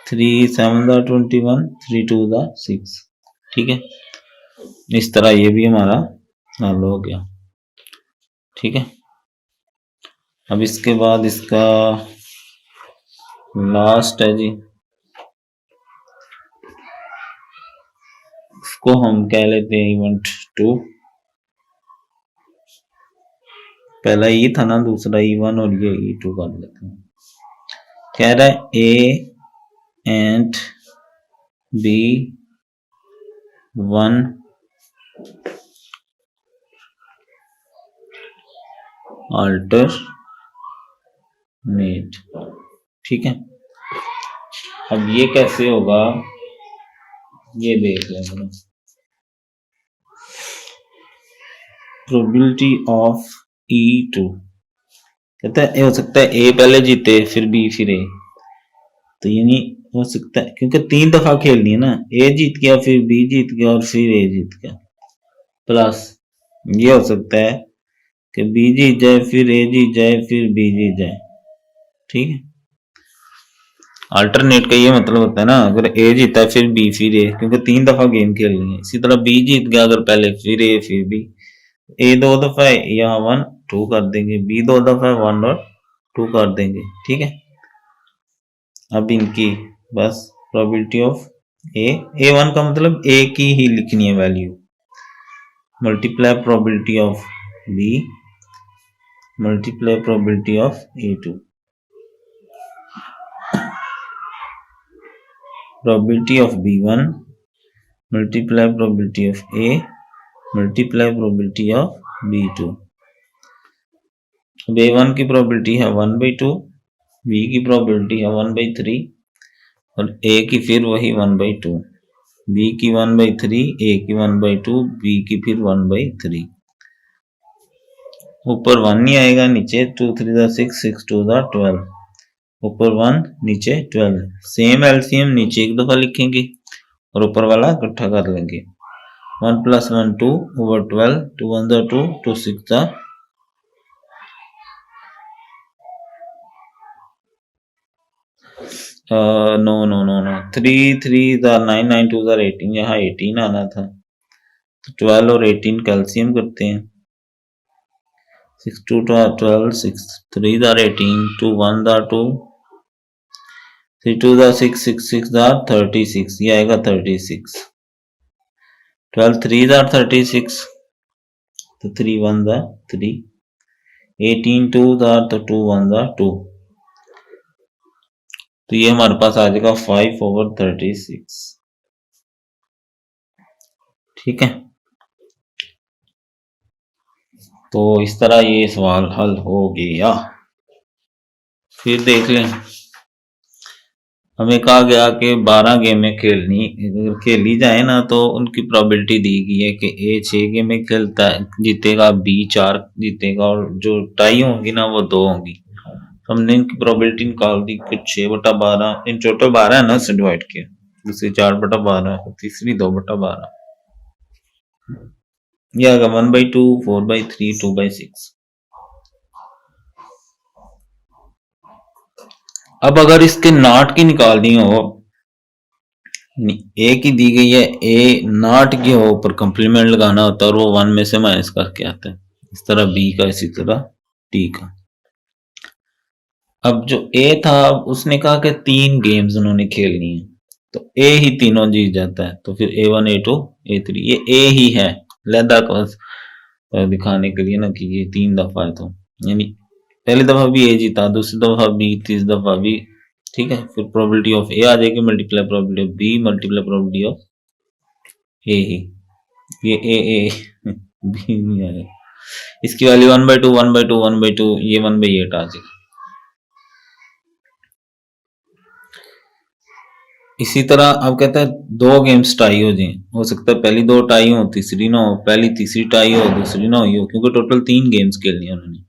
3 7 21, 3 2 6। ठीक है, इस तरह ये भी हमारा हल हो गया। ठीक है, अब इसके बाद इसका लास्ट है जी, इसको हम कह लेते हैं इवेंट 2। पहला ई था ना, दूसरा E1 और ये E2 कर लेते हैं। कह रहा है A and B1 alternate। ठीक है, अब ये कैसे होगा ये देख लेंगे। प्रोबेबिलिटी ऑफ E2 कहता है हो सकता है A पहले जीते फिर B फिर A, तो यानी हो सकता है क्योंकि 3 दफा खेलनी है ना, A जीत गया फिर B जीत गया और फिर A जीत गया, प्लस ये हो सकता है कि B जीत जाए फिर A जीत जाए फिर B जीत जाए। ठीक है, अल्टरनेट का ये मतलब होता है ना, अगर A जीता फिर B फिर A, क्योंकि 3 दफा गेम खेलनी है। इसी तरह B जीत गया अगर पहले फिर A फिर B, A 2 दफा है यहाँ 1 2 कर देंगे, B 2 दफा है 1 और 2 कर देंगे। ठीक है, अब इनकी बस प्रोबेबिलिटी ऑफ A1 का मतलब A की ही लिखनी है value, multiply probability of B multiply probability of A2, probability of B1 multiply probability of A multiply probability of B2। अब A1 की probability है 1/2, B की probability है 1/3 और A की फिर वही 1/2, B की 1/3, A की 1/2, B की फिर 1/3। ऊपर 1 नहीं आएगा, नीचे 2 3 6 6 2 12, ऊपर 1 नीचे 12। सेम एलसीएम नीचे एक दफा लिखेंगे और ऊपर वाला इकट्ठा कर लेंगे। 1 plus 1 2 over 12, 2 1 the 2, 2 6 the no 3 3 the 9 9 2 the 18, यहाँ 18 आना था, तो 12 और 18 कैल्शियम करते हैं, 6 2 12, 6 3 the 18, 2 1 the 2, 3 2 the 6, 6 6 the 36, ये आएगा 36, 12 3 the 36, तो 3 1 the 3, 18 2 the, तो 2 1 the 2, तो ये हमारे पास आ जाएगा 5 over 36, ठीक है। तो इस तरह ये सवाल हल हो गया। फिर देख लें, हमें कहा गया कि 12 गेमें खेली जाए ना तो उनकी प्रोबेबिलिटी दी गई है कि ए 6 गेमें खेलता है जीतेगा, बी 4 जीतेगा और जो टाई होंगी ना वो 2 होंगी। हमने इनकी प्रोबेबिलिटी निकाल दी कि 6/12, इन टोटल 12 है ना, से डिवाइड किया, दूसरी 4/12, तीसरी 2/12, यह आएगा 1/2, 4/3, 2/6। अब अगर इसके नॉट की निकालनी हो, ए की दी गई है, ए नॉट की हो पर कंप्लीमेंट लगाना होता है और वो 1 में से माइनस करके आता है, इस तरह बी का, इसी तरह टी का। अब जो ए था उसने कहा कि 3 गेम्स उन्होंने खेलनी है, तो ए ही तीनों जीत जाता है, तो फिर A1 A2 A3, ये ए ही है लहदा का दिखाने के लिए ना कि ये 3 दफा है, तो यानी पहली दफा भी ए जीता, दूसरी दफा भी, तीसरी दफा भी, ठीक है। फिर प्रोबेबिलिटी ऑफ ए आ जाएगी multiply probability of B multiply probability of A ही, ये ए बी नहीं आएगा, इसकी वैल्यू 1/2 1/2 1/2, ये 1/8 आ जाएगा। इसी तरह अब कहता है 2 गेम्स टाई हो जाए, हो सकता है पहली 2 टाई हो, तीसरी ना हो, पहली तीसरी टाई हो, दूसरी ना हुई हो, क्योंकि टोटल 3 गेम्स खेलनी है उन्होंने,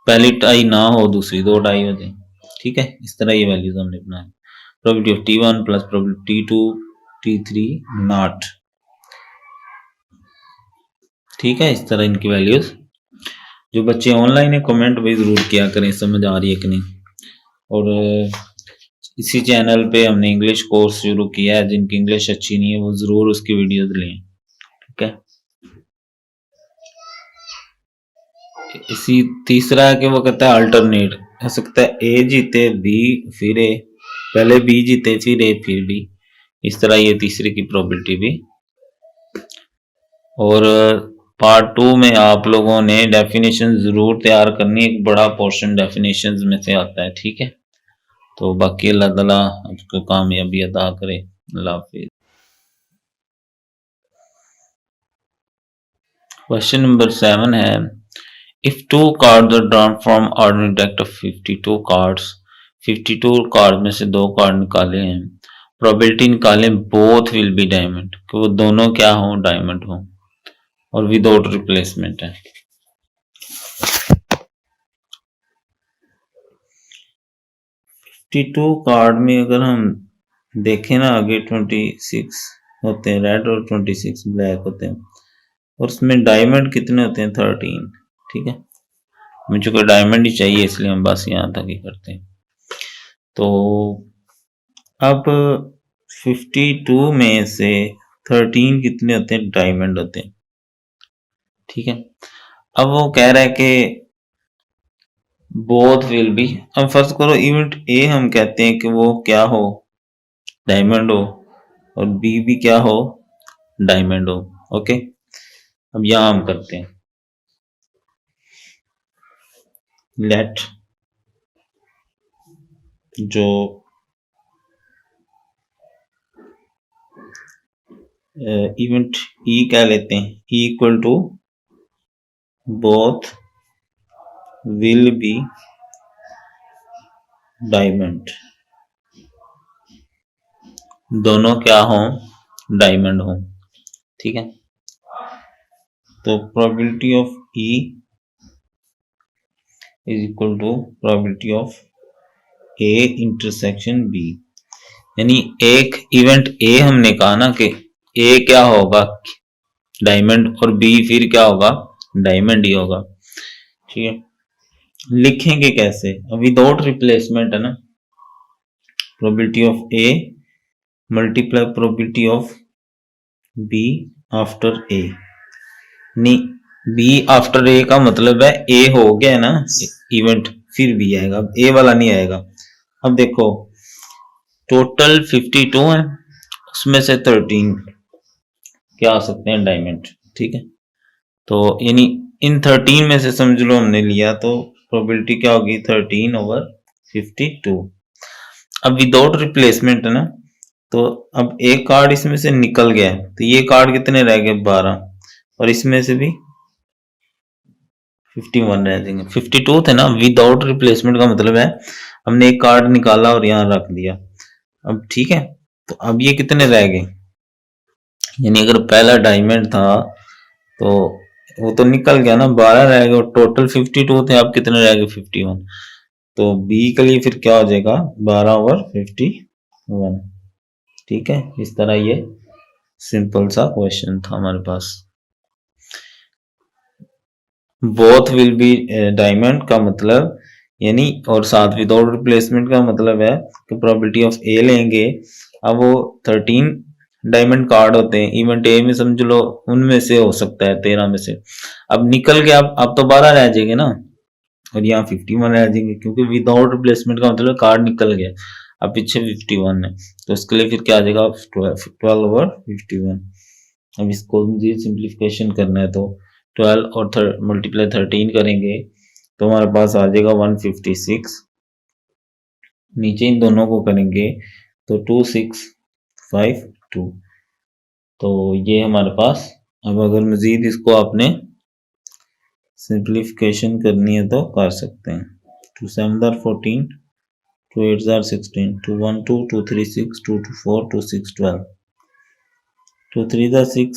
पहली टाई ना हो, दूसरी 2 टाई हो जाए, ठीक है। इस तरह ये वैल्यूज हमने बनाई, probability of T1 plus probability T2 T3 not, ठीक है। इस तरह इनकी वैल्यूज, जो बच्चे ऑनलाइन है कमेंट भी जरूर किया करें समझ आ रही है कि नहीं, और इसी चैनल पे हमने इंग्लिश कोर्स शुरू किया है, जिनकी इंग्लिश अच्छी नहीं है वो जरूर उसकी वीडियोस लें, ठीक है। इसी तीसरा है कि वो कहता है अल्टरनेट, हो सकता है ए जीते बी फिर ए, पहले बी जीते फिर ए फिर बी, इस तरह ये तीसरे की प्रोबेबिलिटी भी। और पार्ट 2 में आप लोगों ने डेफिनेशन जरूर तैयार करनी, एक बड़ा पोर्शन डेफिनेशंस में से आता है, ठीक है। तो बाकी अल्लाह ताला आपको कामयाबी अता करे। अल्लाह हाफिज। क्वेश्चन नंबर 7 है, if 2 cards are drawn from ordinary deck of 52 cards, 52 card में से 2 कार्ड निकाले हैं, प्रोबेबिलिटी निकालें बोथ विल बी डायमंड, कि वो दोनों क्या हो, डायमंड हो, और विदाउट रिप्लेसमेंट है। 52 कार्ड में अगर हम देखें ना, आगे 26 होते हैं रेड और 26 ब्लैक होते हैं, और उसमें डायमंड कितने होते हैं, 13, ठीक है। मुझे कोई डायमंड ही चाहिए इसलिए हम बस यहाँ तक ही करते हैं। तो अब 52 में से 13 कितने होते हैं, डायमंड होते हैं, ठीक है। अब वो कह रहा है कि बोथ विल बी, अब फर्स्ट करो इवेंट ए हम कहते हैं कि वो क्या हो, डायमंड हो, और बी भी क्या हो, डायमंड हो, ओके। अब यहां हम करते हैं लेट, जो इवेंट ई क्या लेते हैं, E equal to both will be diamond, दोनों क्या हो, डायमंड हो, ठीक है। तो probability of E is equal to probability of A intersection B, यानी एक इवेंट ए हमने कहा ना कि ए क्या होगा, डायमंड, और बी फिर क्या होगा, डायमंड ही होगा। ठीक है, लिखेंगे कैसे, विदाउट रिप्लेसमेंट है ना, probability of A multiply probability of B after A. नहीं, बी आफ्टर ए का मतलब है ए हो गया ना इवेंट, फिर बी आएगा, अब ए वाला नहीं आएगा। अब देखो टोटल 52 है, उसमें से 13 क्या आ सकते हैं, डायमंड। ठीक है, तो यानी इन 13 में से समझ लो हमने लिया, तो प्रोबेबिलिटी क्या होगी, 13/52। अब विदाउट रिप्लेसमेंट है ना, तो अब एक कार्ड इसमें से निकल गया, तो ये कार्ड कितने रह गए, 12, और इसमें से भी 51 रह जाएंगे। 52 थे ना, विदाउट रिप्लेसमेंट का मतलब है हमने एक कार्ड निकाला और यहाँ रख दिया। अब ठीक है, तो अब ये कितने रह गए, यानी अगर पहला डायमंड था तो वो तो निकल गया ना, 12 रह गए, और टोटल 52 थे, अब कितने रह गए, 51। तो बी के लिए फिर क्या हो जाएगा, 12/51। ठीक है, इस तरह ये सिंपल सा क्वेश्चन था हमारे पास। बोथ विल बी डायमंड का मतलब यानी, और साथ विदाउट रिप्लेसमेंट का मतलब है कि प्रोबेबिलिटी ऑफ ए लेंगे। अब वो 13 डायमंड कार्ड होते हैं, इवेंट ए में समझ लो उनमें से हो सकता है 13 में से, अब निकल गया, अब तो 12 रह जाएंगे ना, और यहाँ 51 रह जाएंगे, क्योंकि विदाउट रिप्लेसमेंट का मतलब कार्ड निकल गया, अब पीछे 51 है, तो इसके लिए फिर क्या आ जाएगा, 12/51। अब इसको मुझे सिंप्लीफिकेशन करना है, तो 12 और मल्टीप्लाई 13 करेंगे तो हमारे पास आ जाएगा 156। नीचे इन दोनों को करेंगे तो 2652। तो ये हमारे पास, अब अगर मजीद इसको आपने सिंप्लीफिकेशन करनी है तो कर सकते हैं। 2 7 14, 2 8 16, 2 1 2, 2 3 6, 2 2 4, 2 6 12, 2 3 6,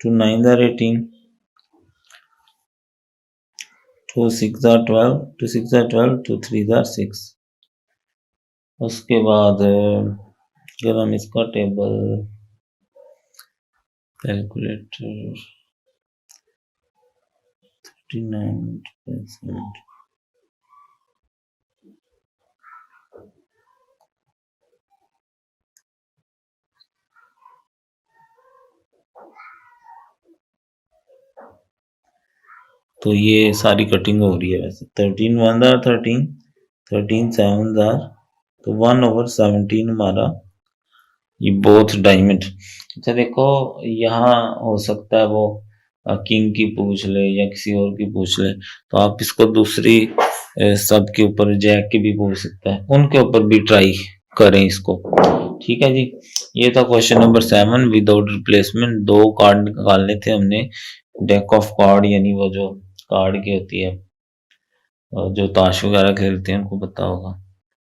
2 9 18, 2 6 12, 2 6 12, 2 3 6। उसके बाद अगर हम इसका टेबल कैलकुलेटर 39%, तो ये सारी कटिंग हो रही है वैसे। 13 1 13, 13 7 तो 1/17 हमारा ये बोथ डायमंड। अच्छा देखो, यहाँ हो सकता है वो किंग की पूछ ले या किसी और की पूछ ले, तो आप इसको दूसरी सब के ऊपर, जैक की भी पूछ सकता है, उनके ऊपर भी ट्राई करें इसको। ठीक है जी, ये था question number 7, without replacement. 2 card निकालने थे हमने, डेक ऑफ कार्ड, यानी वो जो कार्ड की होती है, जो ताश वगैरह खेलते हैं उनको पता होगा,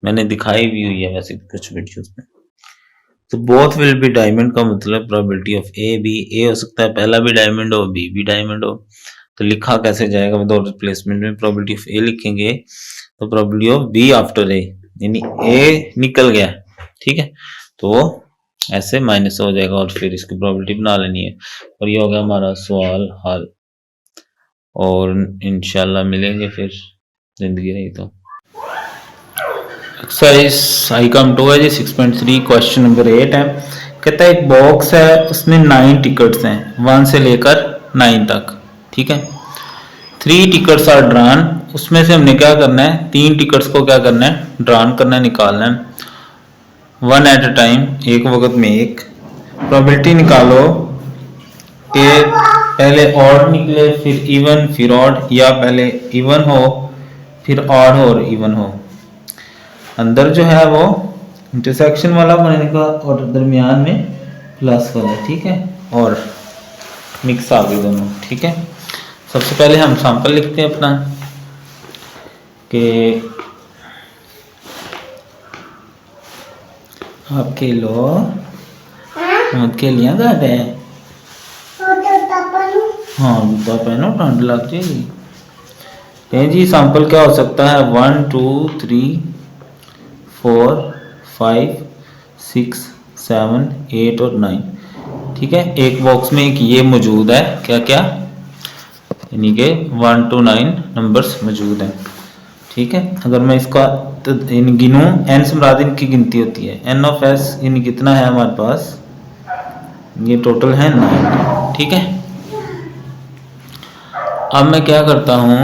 मैंने दिखाई भी हुई है वैसे कुछ वीडियोस में। तो बोथ विल बी डायमंड का मतलब प्रोबेबिलिटी ऑफ ए बी, ए हो सकता है पहला भी डायमंड हो, बी भी डायमंड हो, तो लिखा कैसे जाएगा, विदाउट रिप्लेसमेंट में प्रोबेबिलिटी ऑफ ए लिखेंगे तो प्रोबेबिलिटी ऑफ बी आफ्टर ए, यानी ए निकल गया, ठीक है, तो ऐसे माइनस हो जाएगा और फिर इसकी प्रोबेबिलिटी बना लेनी है। और ये हो गया हमारा सवाल हल, और इंशाल्लाह मिलेंगे फिर, जिंदगी रही तो। एक्सरसाइज आई कम टू है जी 6.3, क्वेश्चन नंबर 8 है। कहता है एक बॉक्स है, उसमें 9 टिकट्स हैं, 1 से लेकर 9 तक, ठीक है। 3 टिकट्स आर ड्रॉन, उसमें से हमने क्या करना है, 3 टिकट्स को क्या करना है, ड्रॉन करना है, निकालना है, 1 एट अ टाइम, एक वक्त में एक। प्रोबेबिलिटी निकालो कि पहले ऑड निकले फिर इवन फिर ऑड, या पहले इवन हो फिर ऑड हो और इवन हो। अंदर जो है वो इंटरसेक्शन वाला बनाने का और दरमियान में प्लस वाला, ठीक है, और मिक्स आ गए दोनों, ठीक है। सबसे पहले हम सैंपल लिखते हैं अपना कि आपके लो के लिया गाते हैं, हाँ जूता पहनो ठंड लग जाएगी। जी सैंपल क्या हो सकता है, 1 2 3 4 5 6 7 8 और 9, ठीक है, एक बॉक्स में एक ये मौजूद है, क्या क्या, यानी कि 1 to 9 नंबर्स मौजूद हैं। ठीक है, अगर मैं इसका गिनूँ, एन से मुराद इनकी गिनती होती है, एन ऑफ एस यानी कितना है हमारे पास, ये टोटल है 9। ठीक है, अब मैं क्या करता हूँ,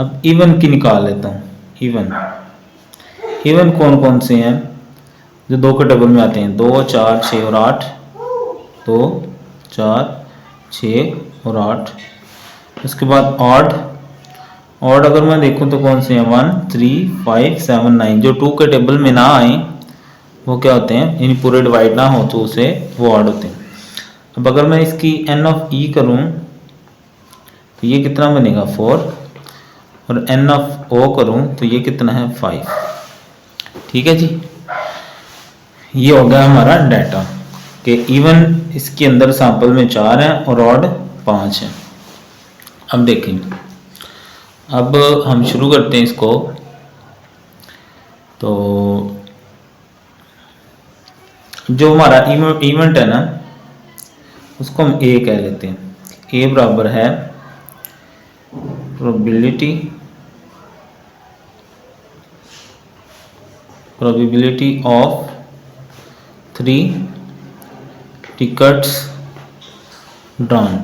अब इवन की निकाल लेता हूँ। इवन कौन कौन से हैं जो 2 के टेबल में आते हैं, 2, 4, 6 और 8, 2, 4, 6 और 8। उसके बाद ऑड अगर मैं देखूं तो कौन से हैं, 1, 3, 5, 7, 9। जो 2 के टेबल में ना आए वो क्या होते हैं, यानी पूरे डिवाइड ना हो तो उसे वो ऑड होते हैं। अब अगर मैं इसकी एन ऑफ ई करूं तो ये कितना बनेगा, 4, और एन ऑफ ओ करूं तो ये कितना है, 5। ठीक है जी, ये हो गया हमारा डाटा कि इवन इसके अंदर सैंपल में 4 हैं और ऑड 5 हैं। अब देखें, अब हम शुरू करते हैं इसको। तो जो हमारा इवेंट है ना, उसको हम ए कह लेते हैं। ए बराबर है प्रोबेबिलिटी ऑफ 3 टिकट्स ड्रॉन,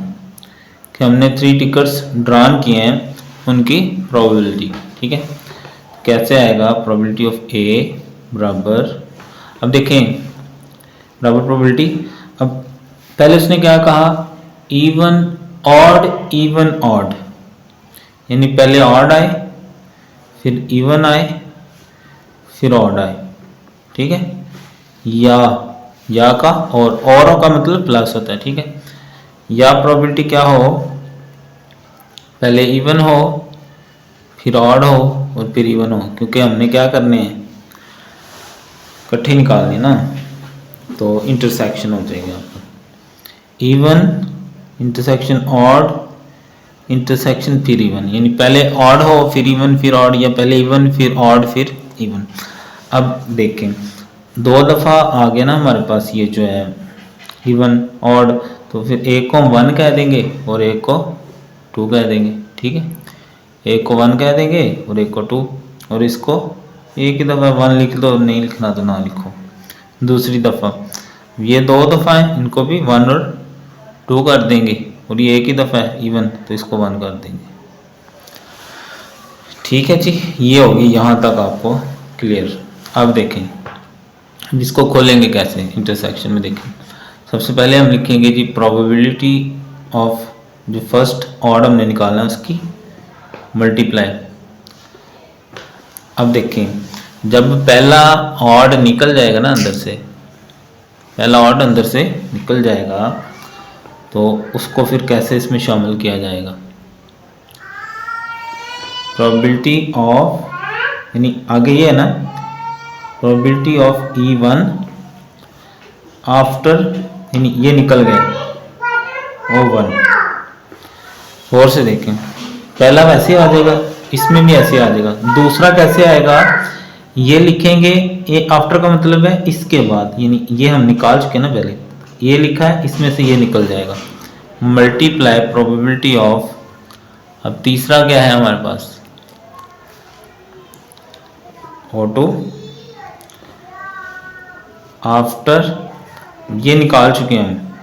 कि हमने 3 टिकट्स ड्रॉन किए हैं, उनकी प्रोबेबिलिटी। ठीक है, कैसे आएगा, प्रोबेबिलिटी ऑफ ए बराबर, अब देखें बराबर प्रोबेबिलिटी। अब पहले उसने क्या कहा, इवन ऑड, यानी पहले ऑड आए, फिर इवन आए, फिर ऑड आए। ठीक है, या का और का मतलब प्लस होता है। ठीक है, या प्रोबेबिलिटी क्या हो, पहले इवन हो, फिर ऑड हो और फिर इवन हो, क्योंकि हमने क्या करने हैं, इकट्ठे निकालने ना, तो इंटरसेक्शन हो जाएगा आपका, इवन इंटरसेक्शन ऑड इंटरसेक्शन फिर इवन, यानी पहले ऑड हो फिर इवन फिर ऑड, या पहले इवन फिर ऑड फिर इवन। अब देखें 2 दफ़ा आ गया ना हमारे पास ये जो है इवन ऑड, तो फिर एक को हम 1 कह देंगे और एक को 2 कह देंगे। ठीक है, एक को 1 कह देंगे और एक को 2, और इसको एक ही दफ़ा 1 लिख दो, नहीं लिखना तो ना लिखो। दूसरी दफ़ा ये 2 दफ़ा है, इनको भी 1 और 2 कर देंगे, और ये एक ही दफ़ा है इवन, तो इसको 1 कर देंगे। ठीक है जी, ये होगी यहाँ तक आपको क्लियर। अब देखें इसको खोलेंगे कैसे, इंटरसेक्शन में देखें। सबसे पहले हम लिखेंगे जी प्रोबेबिलिटी ऑफ, जो फर्स्ट ऑड हमने निकालना है उसकी मल्टीप्लाई। अब देखें जब पहला ऑड निकल जाएगा ना अंदर से, पहला ऑड अंदर से निकल जाएगा, तो उसको फिर कैसे इसमें शामिल किया जाएगा, प्रोबेबिलिटी ऑफ, यानी आगे ये है ना, प्रोबेबिलिटी ऑफ E1 आफ्टर, यानी ये निकल गया O1। और से देखें पहला वैसे आ जाएगा, इसमें भी ऐसे आ जाएगा। दूसरा कैसे आएगा, ये लिखेंगे, ये आफ्टर का मतलब है इसके बाद, यानी ये हम निकाल चुके ना, पहले ये लिखा है, इसमें से ये निकल जाएगा, मल्टीप्लाई प्रोबेबिलिटी ऑफ। अब तीसरा क्या है हमारे पास, O2 आफ्टर, ये निकाल चुके हैं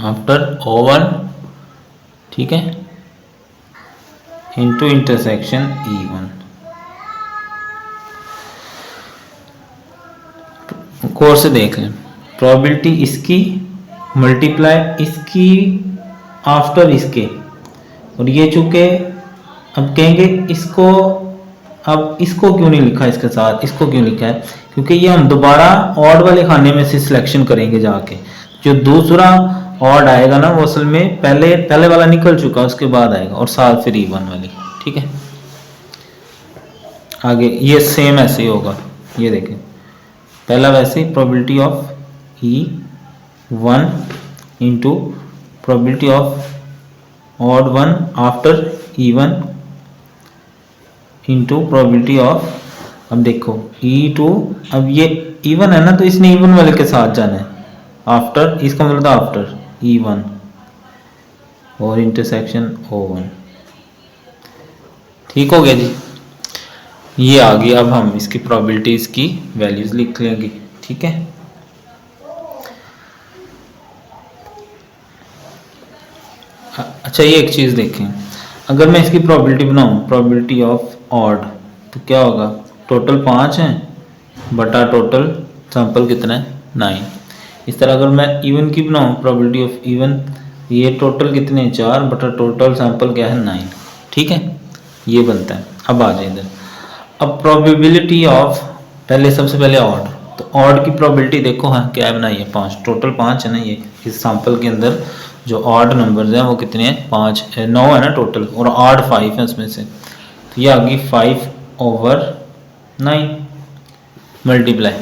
आफ्टर O1। ठीक है, इंटू इंटरसेक्शन E1। कोर्स से देख लें, प्रोबेबिलिटी इसकी मल्टीप्लाई इसकी आफ्टर इसके, और ये चूंकि अब कहेंगे इसको, अब इसको क्यों नहीं लिखा इसके साथ, इसको क्यों लिखा है, क्योंकि ये हम दोबारा ऑड वाले खाने में से सिलेक्शन करेंगे जाके। जो दूसरा ऑड आएगा ना वो असल में पहले वाला निकल चुका, उसके बाद आएगा, और साथ फिर E1 वाली। ठीक है, आगे ये सेम ऐसे ही होगा, ये देखें पहला वैसे probability of E1 into probability of odd 1 after E1 into probability of, अब देखो E2, अब ये E1 है ना, तो इसने E1 वाले के साथ जाना है, आफ्टर, इसका मतलब था आफ्टर E1 और इंटरसेक्शन O1। ठीक हो गया जी, ये आ गई। अब हम इसकी प्रोबेबिलिटीज की वैल्यूज लिख लेंगे। ठीक है, अच्छा ये एक चीज़ देखें, अगर मैं इसकी प्रोबेबिलिटी बनाऊं, प्रोबेबिलिटी ऑफ ऑड, तो क्या होगा, टोटल 5 है बटा टोटल सैंपल कितना है 9। इस तरह अगर मैं इवन की बनाऊं, प्रोबेबिलिटी ऑफ इवन, ये टोटल कितने हैं 4 बटा टोटल सैंपल क्या है 9। ठीक है, ये बनता है। अब आ जाए इधर, अब प्रोबेबिलिटी ऑफ, पहले सबसे पहले ऑड, तो ऑड की प्रोबेबिलिटी देखो, हाँ क्या बनाई है 5, टोटल 5 है ना, ये इस सैंपल के अंदर जो ऑड नंबर्स हैं वो कितने हैं 5 9 है ना टोटल, और ऑड 5 है उसमें से, तो ये आ गई 5/9 मल्टीप्लाई।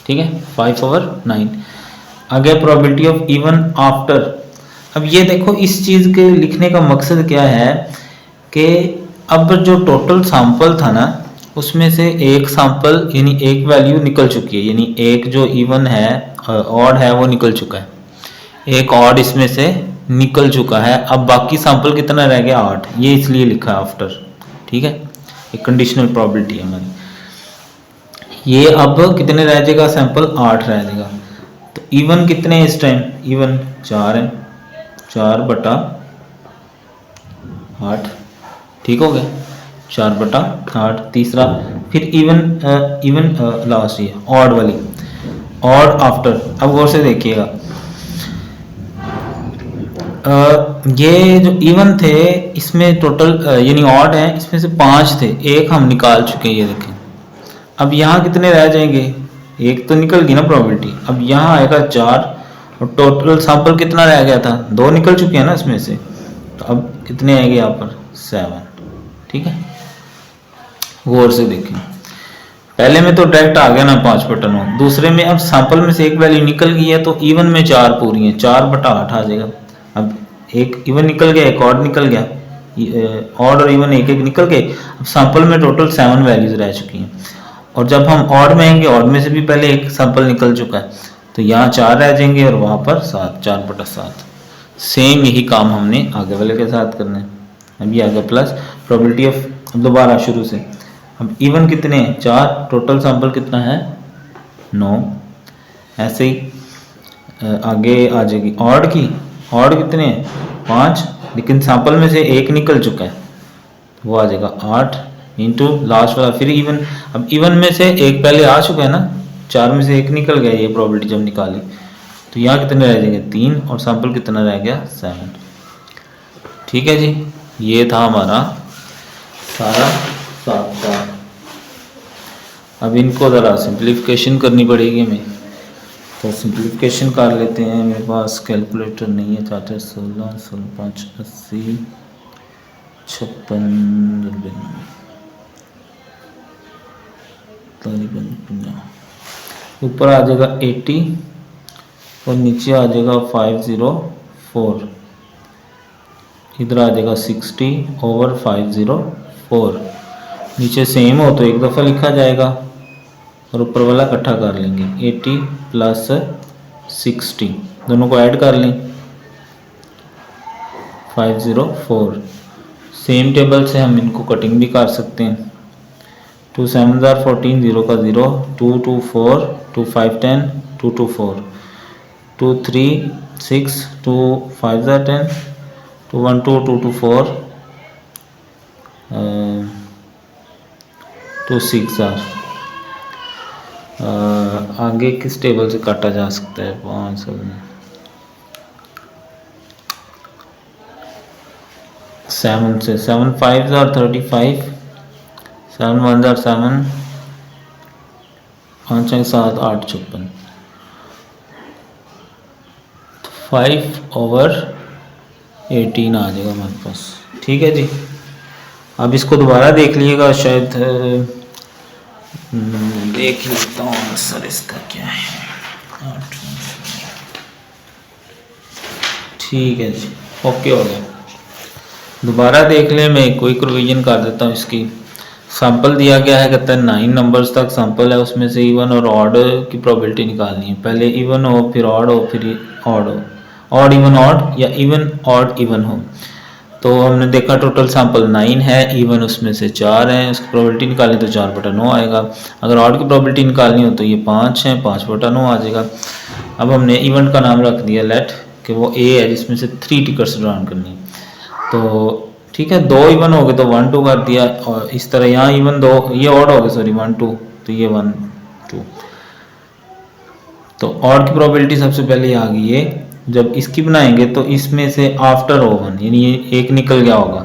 ठीक है, 5/9 आ गया। प्रोबेबिलिटी ऑफ इवन आफ्टर, अब ये देखो इस चीज़ के लिखने का मकसद क्या है कि अब जो टोटल सैंपल था ना उसमें से एक सैंपल यानी एक वैल्यू निकल चुकी है, यानी एक जो इवन है ऑड है वो निकल चुका है, एक ऑड इसमें से निकल चुका है। अब बाकी सैंपल कितना रह गया 8, ये इसलिए लिखा है आफ्टर। ठीक है, एक कंडीशनल प्रोबेबिलिटी है हमारी। ये अब कितने रह जाएगा सैंपल 8 रह जाएगा, तो इवन कितने हैं इस टाइम, इवन 4 है, 4/8। ठीक हो गया, 4/8। तीसरा फिर इवन लास्ट ये ऑड वाली, ऑड आफ्टर। अब गौर से देखिएगा, ये जो इवन थे इसमें टोटल यानी ऑड है, इसमें से 5 थे, एक हम निकाल चुके हैं, ये देखें। अब यहाँ कितने रह जाएंगे, एक तो निकल गई ना प्रोबेबिलिटी, अब यहाँ आएगा 4 और टोटल सैंपल कितना रह गया था, 2 निकल चुके हैं ना इसमें से, तो अब कितने आएंगे यहाँ पर 7। ठीक है, गौर से देखें, पहले में तो डायरेक्ट आ गया ना 5/9, दूसरे में अब सैंपल में से एक वैल्यू निकल गई है, तो इवन में 4 पूरी है, 4/8 आ जाएगा। अब एक इवन निकल गया, एक ऑड निकल गया, ऑड और इवन एक एक निकल गए। अब सैंपल में टोटल 7 वैल्यूज रह चुकी हैं, और जब हम ऑड में आएंगे, ऑड में से भी पहले एक सैंपल निकल चुका है, तो यहाँ 4 रह जाएंगे और वहाँ पर 7, 4/7। सेम यही काम हमने आगे वाले के साथ करना है। अभी आगे प्लस प्रोबेबिलिटी ऑफ, दोबारा शुरू से, अब इवन कितने हैं 4, टोटल सैंपल कितना है 9। ऐसे ही आगे आ जाएगी ऑड की, ऑड कितने हैं 5, लेकिन सैंपल में से एक निकल चुका है, वो आ जाएगा 8 इंटू लास्ट वाला फिर इवन। अब इवन में से एक पहले आ चुका है ना, 4 में से एक निकल गया, ये प्रोबेबिलिटी जब निकाली, तो यहाँ कितने रह जाएंगे 3, और सैंपल कितना रह गया 7। ठीक है जी, ये था हमारा सारा 7 का। अब इनको ज़रा सिंप्लीफिकेशन करनी पड़ेगी हमें, तो सिंप्लीफिकेशन कर लेते हैं। मेरे पास कैलकुलेटर नहीं है, 4 16 16 5 80 56 50, ऊपर आ जाएगा 80 और नीचे आ जाएगा 504, इधर आ जाएगा 60/504। नीचे सेम हो तो एक दफ़ा लिखा जाएगा और ऊपर वाला इकट्ठा कर लेंगे, 80 + 60 दोनों को ऐड कर लें, 504। सेम टेबल से हम इनको कटिंग भी कर सकते हैं, 2 7 14, 0 का 0, 2 2 4, 2 5 10, 2 2 4, 2 3 6, 2 5 10, 2 1 2, 2 2 4, 2 6 आगे किस टेबल से काटा जा सकता है 5 7 से, 7 5 35, 7 1 7, 5 7 8 56, 5/18 आ जाएगा हमारे पास। ठीक है जी, अब इसको दोबारा देख लीजिएगा, शायद देख लेता हूँ आंसर इसका क्या है। ठीक है जी, ओके हो गया। दोबारा देख लें, मैं क्विक रिवीजन कर देता हूँ इसकी। सैंपल दिया गया है, कहता है 9 नंबर्स तक सैंपल है, उसमें से इवन और ऑड की प्रोबेबिलिटी निकालनी है। पहले इवन हो, फिर ऑड हो, फिर ऑड हो, ऑड इवन ऑड या इवन ऑड इवन हो। तो हमने देखा टोटल सैंपल 9 है, इवन उसमें से 4 हैं, उसकी प्रोबेबिलिटी निकालें तो 4/9 आएगा। अगर ऑड की प्रोबेबिलिटी निकालनी हो तो ये 5 है, 5/9 आ जाएगा। अब हमने इवेंट का नाम रख दिया लेट कि वो ए है जिसमें से 3 टिकट्स ड्रॉन करनी है। तो ठीक है, 2 इवन हो गए तो 1 2 कर दिया, और इस तरह यहाँ इवन 2, ये ऑड हो गए सॉरी 1 2, तो ये 1 2। तो ऑड की प्रोबेबिलिटी सबसे पहले आ गई है। जब इसकी बनाएंगे तो इसमें से आफ्टर हो 1, यानी ये एक निकल गया होगा।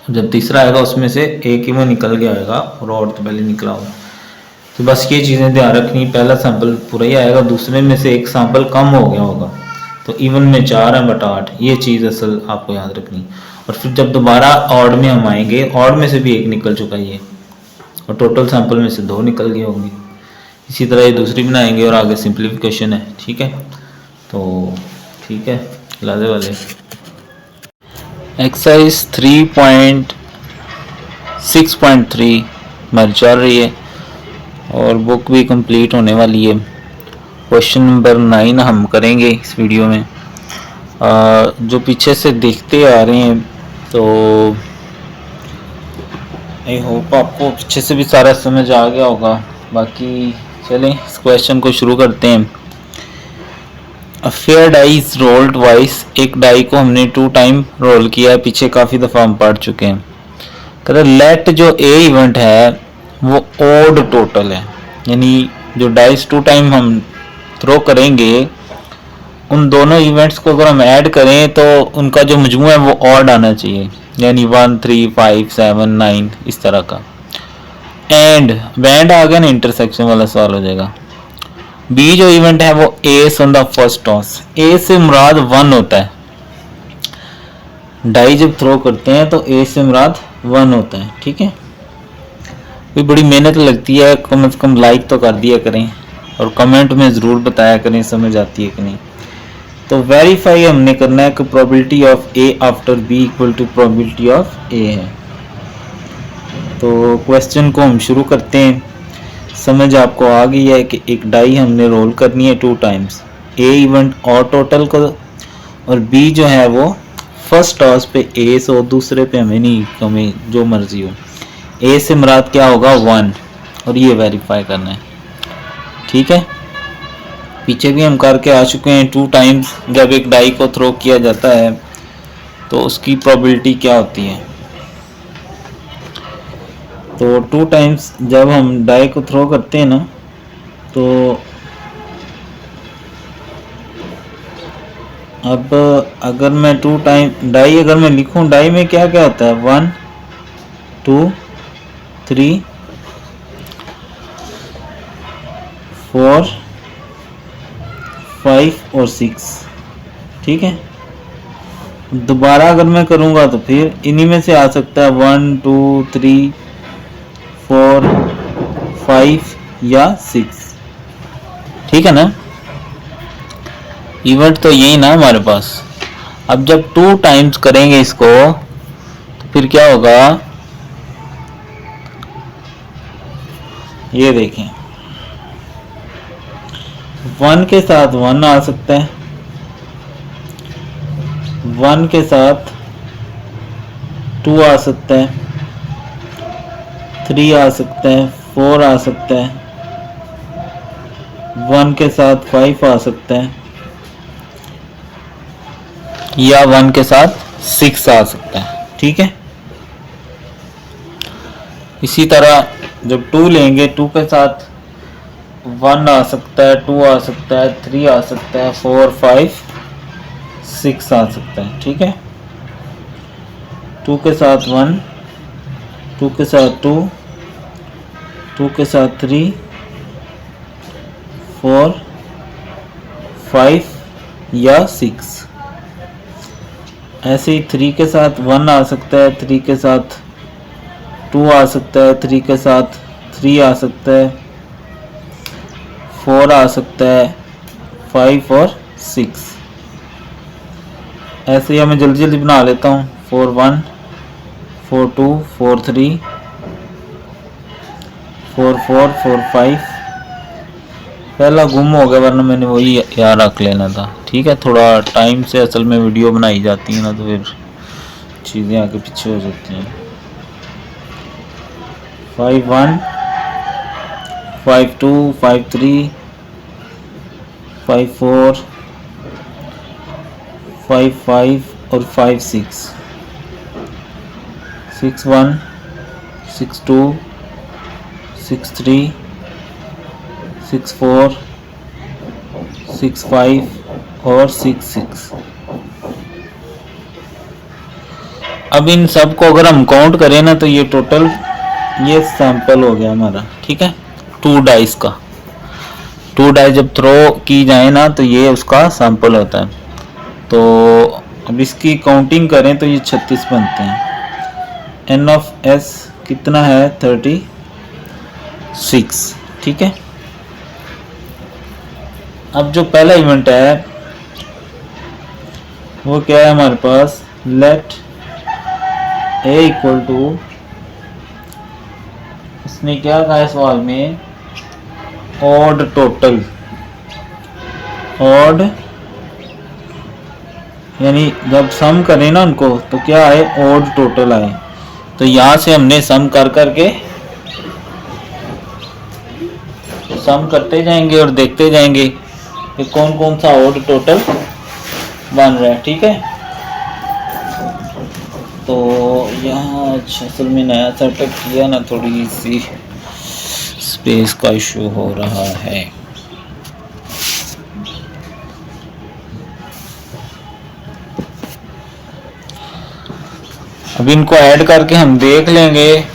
जब तीसरा आएगा उसमें से एक ही वो निकल गया होगा और ऑड तो पहले निकला होगा। तो बस ये चीज़ें ध्यान रखनी, पहला सैंपल पूरा ही आएगा, दूसरे में से एक सैंपल कम हो गया होगा। तो इवन में 4 है बट 8, ये चीज़ असल आपको याद रखनी। और फिर जब दोबारा ऑड में हम आएंगे, ऑड में से भी एक निकल चुका है ये, और टोटल सैंपल में से 2 निकल गए होंगे। इसी तरह ये दूसरी बनाएंगे और आगे सिंप्लीफिकेशन है। ठीक है, तो ठीक है, लादे वाले एक्सरसाइज 3.6.3 हमारी चल रही है और बुक भी कंप्लीट होने वाली है। क्वेश्चन नंबर 9 हम करेंगे इस वीडियो में। जो पीछे से देखते आ रहे हैं तो आई होप आपको पीछे से भी सारा समझ आ गया होगा। बाकी चलें इस क्वेश्चन को शुरू करते हैं। A fair die is rolled twice, एक डाई को हमने 2 टाइम रोल किया है, पीछे काफ़ी दफ़ा हम पढ़ चुके हैं। कहते लेट जो ए इवेंट है वो ओड टोटल है, यानी जो डाइस 2 टाइम हम थ्रो करेंगे उन दोनों इवेंट्स को अगर हम ऐड करें तो उनका जो मजमू है वो ऑड आना चाहिए, यानी 1 3 5 7 9 इस तरह का। एंड बैंड आ गया ना, इंटरसेक्शन वाला सवाल हो जाएगा। बी जो इवेंट है वो ace on the first toss, A से मुराद 1 होता है। डाई जब थ्रो करते हैं तो ए से मुराद 1 होता है। ठीक है, कोई बड़ी मेहनत लगती है, कम से कम लाइक तो कर दिया करें और कमेंट में ज़रूर बताया करें समझ आती है कि नहीं। तो वेरीफाई हमने करना है कि probability of A after B equal to probability of A है। तो क्वेश्चन को हम शुरू करते हैं। समझ आपको आ गई है कि एक डाई हमने रोल करनी है 2 टाइम्स, ए इवेंट और टोटल को, और बी जो है वो फर्स्ट टॉस पे ए से, और दूसरे पे हमें नहीं, हमें जो मर्जी हो। ए से मुराद क्या होगा 1, और ये वेरीफाई करना है। ठीक है, पीछे भी हम करके आ चुके हैं। 2 टाइम्स जब एक डाई को थ्रो किया जाता है तो उसकी प्रोबेबिलिटी क्या होती है। तो 2 टाइम्स जब हम डाई को थ्रो करते हैं ना, तो अब अगर मैं 2 टाइम डाई अगर मैं लिखूं, डाई में क्या क्या होता है 1 2 3 4 5 और 6। ठीक है, दोबारा अगर मैं करूंगा तो फिर इन्हीं में से आ सकता है 1 2 3 4 5 या 6। ठीक है ना, इवेंट तो यही ना हमारे पास। अब जब 2 टाइम्स करेंगे इसको तो फिर क्या होगा, ये देखें 1 के साथ 1 आ सकता है, 1 के साथ 2 आ सकता है, 3 आ सकता है, 4 आ सकता है, 1 के साथ 5 आ सकता है, या 1 के साथ 6 आ सकता है। ठीक है, इसी तरह जब 2 लेंगे, 2 के साथ 1 आ सकता है, 2 आ सकता है, 3 आ सकता है, 4 5 6 आ सकता है। ठीक है, 2 के साथ 1, 2 के साथ 2, 2 के साथ 3 4 5 या 6। ऐसे ही 3 के साथ 1 आ सकता है, 3 के साथ 2 आ सकता है, 3 के साथ 3 आ सकता है, 4 आ सकता है, 5 और 6। ऐसे ही मैं जल्दी जल्दी बना लेता हूँ। 4 1 4 2 4 3 4 4 4 5। पहला गुम हो गया, वरना मैंने वही याद रख लेना था। ठीक है, थोड़ा टाइम से असल में वीडियो बनाई जाती है ना, तो फिर चीज़ें आगे पीछे हो जाती हैं। 5 1 5 2 5 3 5 4 5 5 और 5 6 6 1 6 2 6 3 6 4 6 5 और 6 6। अब इन सब को अगर हम काउंट करें ना, तो ये टोटल ये सैंपल हो गया हमारा। ठीक है, 2 डाइस का, 2 डाइस जब थ्रो की जाए ना, तो ये उसका सैंपल होता है। तो अब इसकी काउंटिंग करें तो ये 36 बनते हैं। एन ऑफ एस कितना है? 36। ठीक है, अब जो पहला इवेंट है वो क्या है हमारे पास? लेट ए इक्वल टू, इसने क्या कहा है सवाल में? Odd total. ऑड यानी जब सम करें ना उनको, तो क्या आए? ऑड टोटल आए। तो यहां से हमने सम कर करके सम करते जाएंगे और देखते जाएंगे कि कौन कौन सा ऑड टोटल बन रहा है। ठीक है, तो यहाँ असल में नया सेटअप किया ना, थोड़ी सी स्पेस का इशू हो रहा है। अब इनको ऐड करके हम देख लेंगे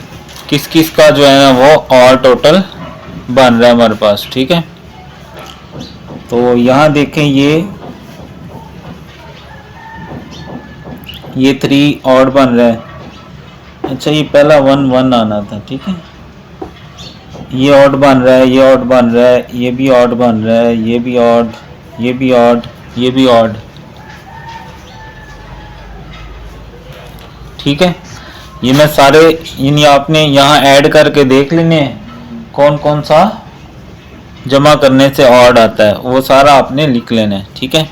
किस किस का जो है ना वो और टोटल बन रहा है हमारे पास। ठीक है, तो यहाँ देखें ये 3 ऑड बन रहा है। अच्छा, ये पहला 1 1 आना था। ठीक है, ये ऑड बन रहा है, ये ऑड बन रहा है, ये भी ऑड बन रहा है, ये भी ऑड, ये भी ऑड, ये भी ऑड। ठीक है, ये मैं सारे यानी आपने यहाँ ऐड करके देख लेने कौन कौन सा जमा करने से ऑड आता है, वो सारा आपने लिख लेना है। ठीक है,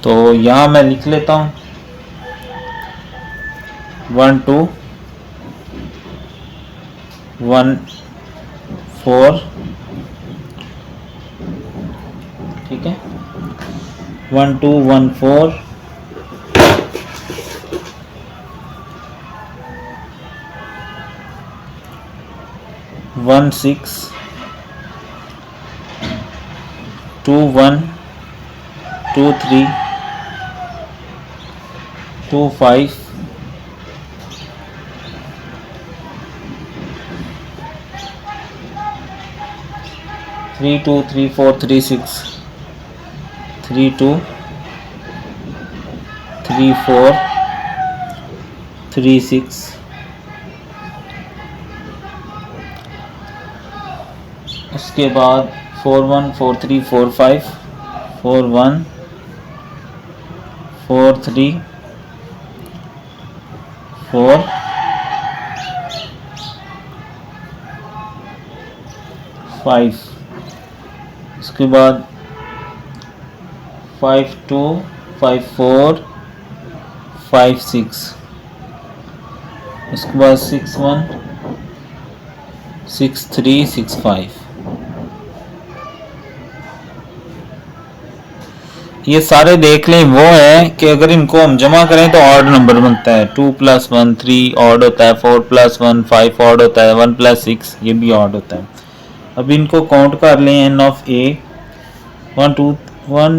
तो यहाँ मैं लिख लेता हूँ 1 2 1 4। ठीक है, 1 2 1 4 1 6 2 1 2 3 2 5 3 2 3 4 3 6 3 2 3 4 3 6। उसके बाद 4 1 4 3 4 5 4 1 4 3 4 5। उसके बाद 5 2 5 4 5 6। उसके बाद 6 1 6 3 6 5। ये सारे देख लें, वो है कि अगर इनको हम जमा करें तो ऑड नंबर बनता है। 2 + 1 3 ऑड होता है, 4 + 1 5 ऑड होता है, 1 + 6 ये भी ऑड होता है। अब इनको काउंट कर लें। एन ऑफ ए 1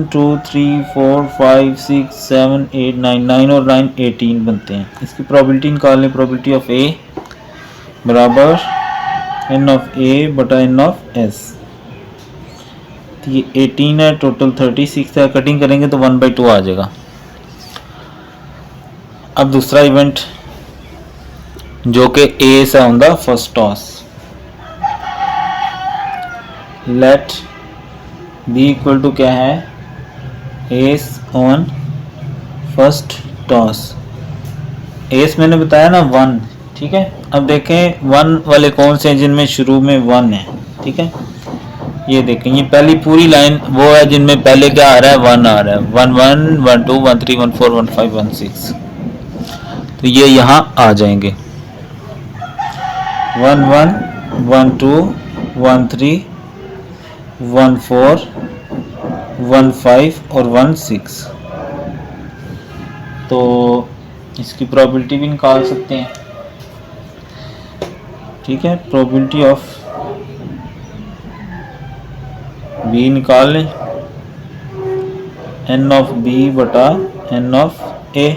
2 3 4 5 6 7 8 9 9 और 9 18 बनते हैं। इसकी प्रोबेबिलिटी निकाल लें। प्रोबेबिलिटी ऑफ ए बराबर एन ऑफ ए बटा एन ऑफ एस। तो ये 18 है, टोटल 36 है। कटिंग करेंगे तो 1/2 आ जाएगा। अब दूसरा इवेंट जो कि ए से on the first toss. Let B equal to क्या है? S on first toss. S मैंने बताया ना 1। ठीक है, अब देखें 1 वाले कौन से हैं जिनमें शुरू में 1 है, ठीक है। ये देखें, ये पहली पूरी लाइन वो है जिनमें पहले क्या आ रहा है, 1 आ रहा है, 1 1 1 2 1 3 1 4 1 5 1 6, तो ये यहाँ आ जाएंगे 1 1 1 2 1 3 1 4 1 5 और 1 6। तो इसकी प्रोबेबिलिटी भी निकाल सकते हैं, ठीक है। प्रोबेबिलिटी ऑफ बी निकाल लें, एन ऑफ बी बटा एन ऑफ ए।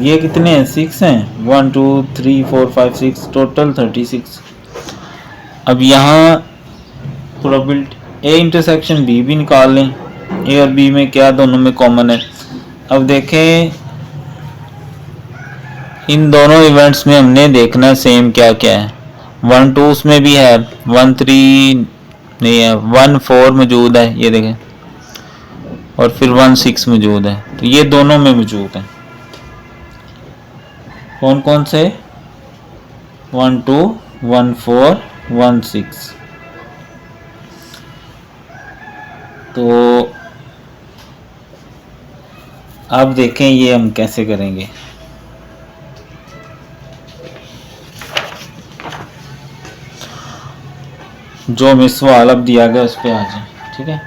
ये कितने हैं, 6 हैं, 1 2 3 4 5 6, टोटल 36। अब यहाँ प्रोबेबिलिटी ए इंटरसेक्शन बी भी निकाल लें, ए और बी में क्या दोनों में कॉमन है। अब देखें इन दोनों इवेंट्स में हमने देखना है सेम क्या क्या है। 1 2 उसमें भी है, 1 3 नहीं है, 1 4 मौजूद है, ये देखें, और फिर 1 6 मौजूद है, तो ये दोनों में मौजूद है। कौन कौन से, 1 2 1 4 1 6। तो अब देखें ये हम कैसे करेंगे। जो हमें सवाल अब दिया गया उस पर आ जाए, ठीक है।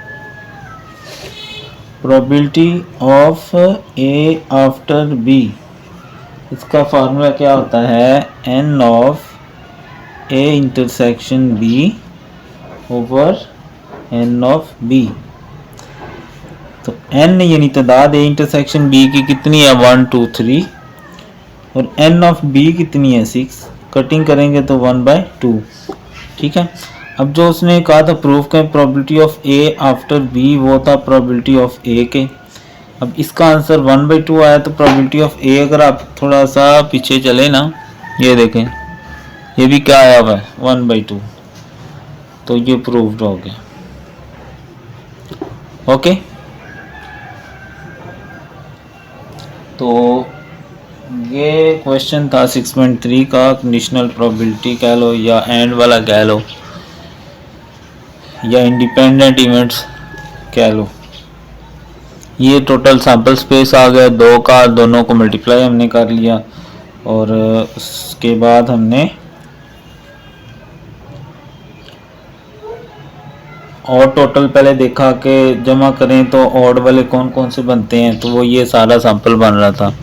Probability of A after B, इसका फार्मूला क्या होता है, N of A intersection B over N of B. तो एन यानी तादाद ए इंटरसेक्शन बी की कितनी है, 1 2 3, और एन ऑफ बी कितनी है, 6। कटिंग करेंगे तो 1/2, ठीक है। अब जो उसने कहा था प्रूफ का probability of A after B, वो था प्रोबेबिलिटी ऑफ ए के। अब इसका आंसर 1/2 आया, तो प्रोबेबिलिटी ऑफ ए, अगर आप थोड़ा सा पीछे चले ना, ये देखें, ये भी क्या आया हुआ है, 1/2, तो ये प्रूव्ड हो गया। ओके, तो ये क्वेश्चन था 6.3 का, कंडीशनल प्रोबेबिलिटी कह लो या एंड वाला कह लो या इंडिपेंडेंट इवेंट्स कह लो। ये टोटल सैंपल स्पेस आ गया 2 का, दोनों को मल्टीप्लाई हमने कर लिया, और उसके बाद हमने और टोटल पहले देखा कि जमा करें तो ऑड वाले कौन कौन से बनते हैं, तो वो ये सारा सैंपल बन रहा था।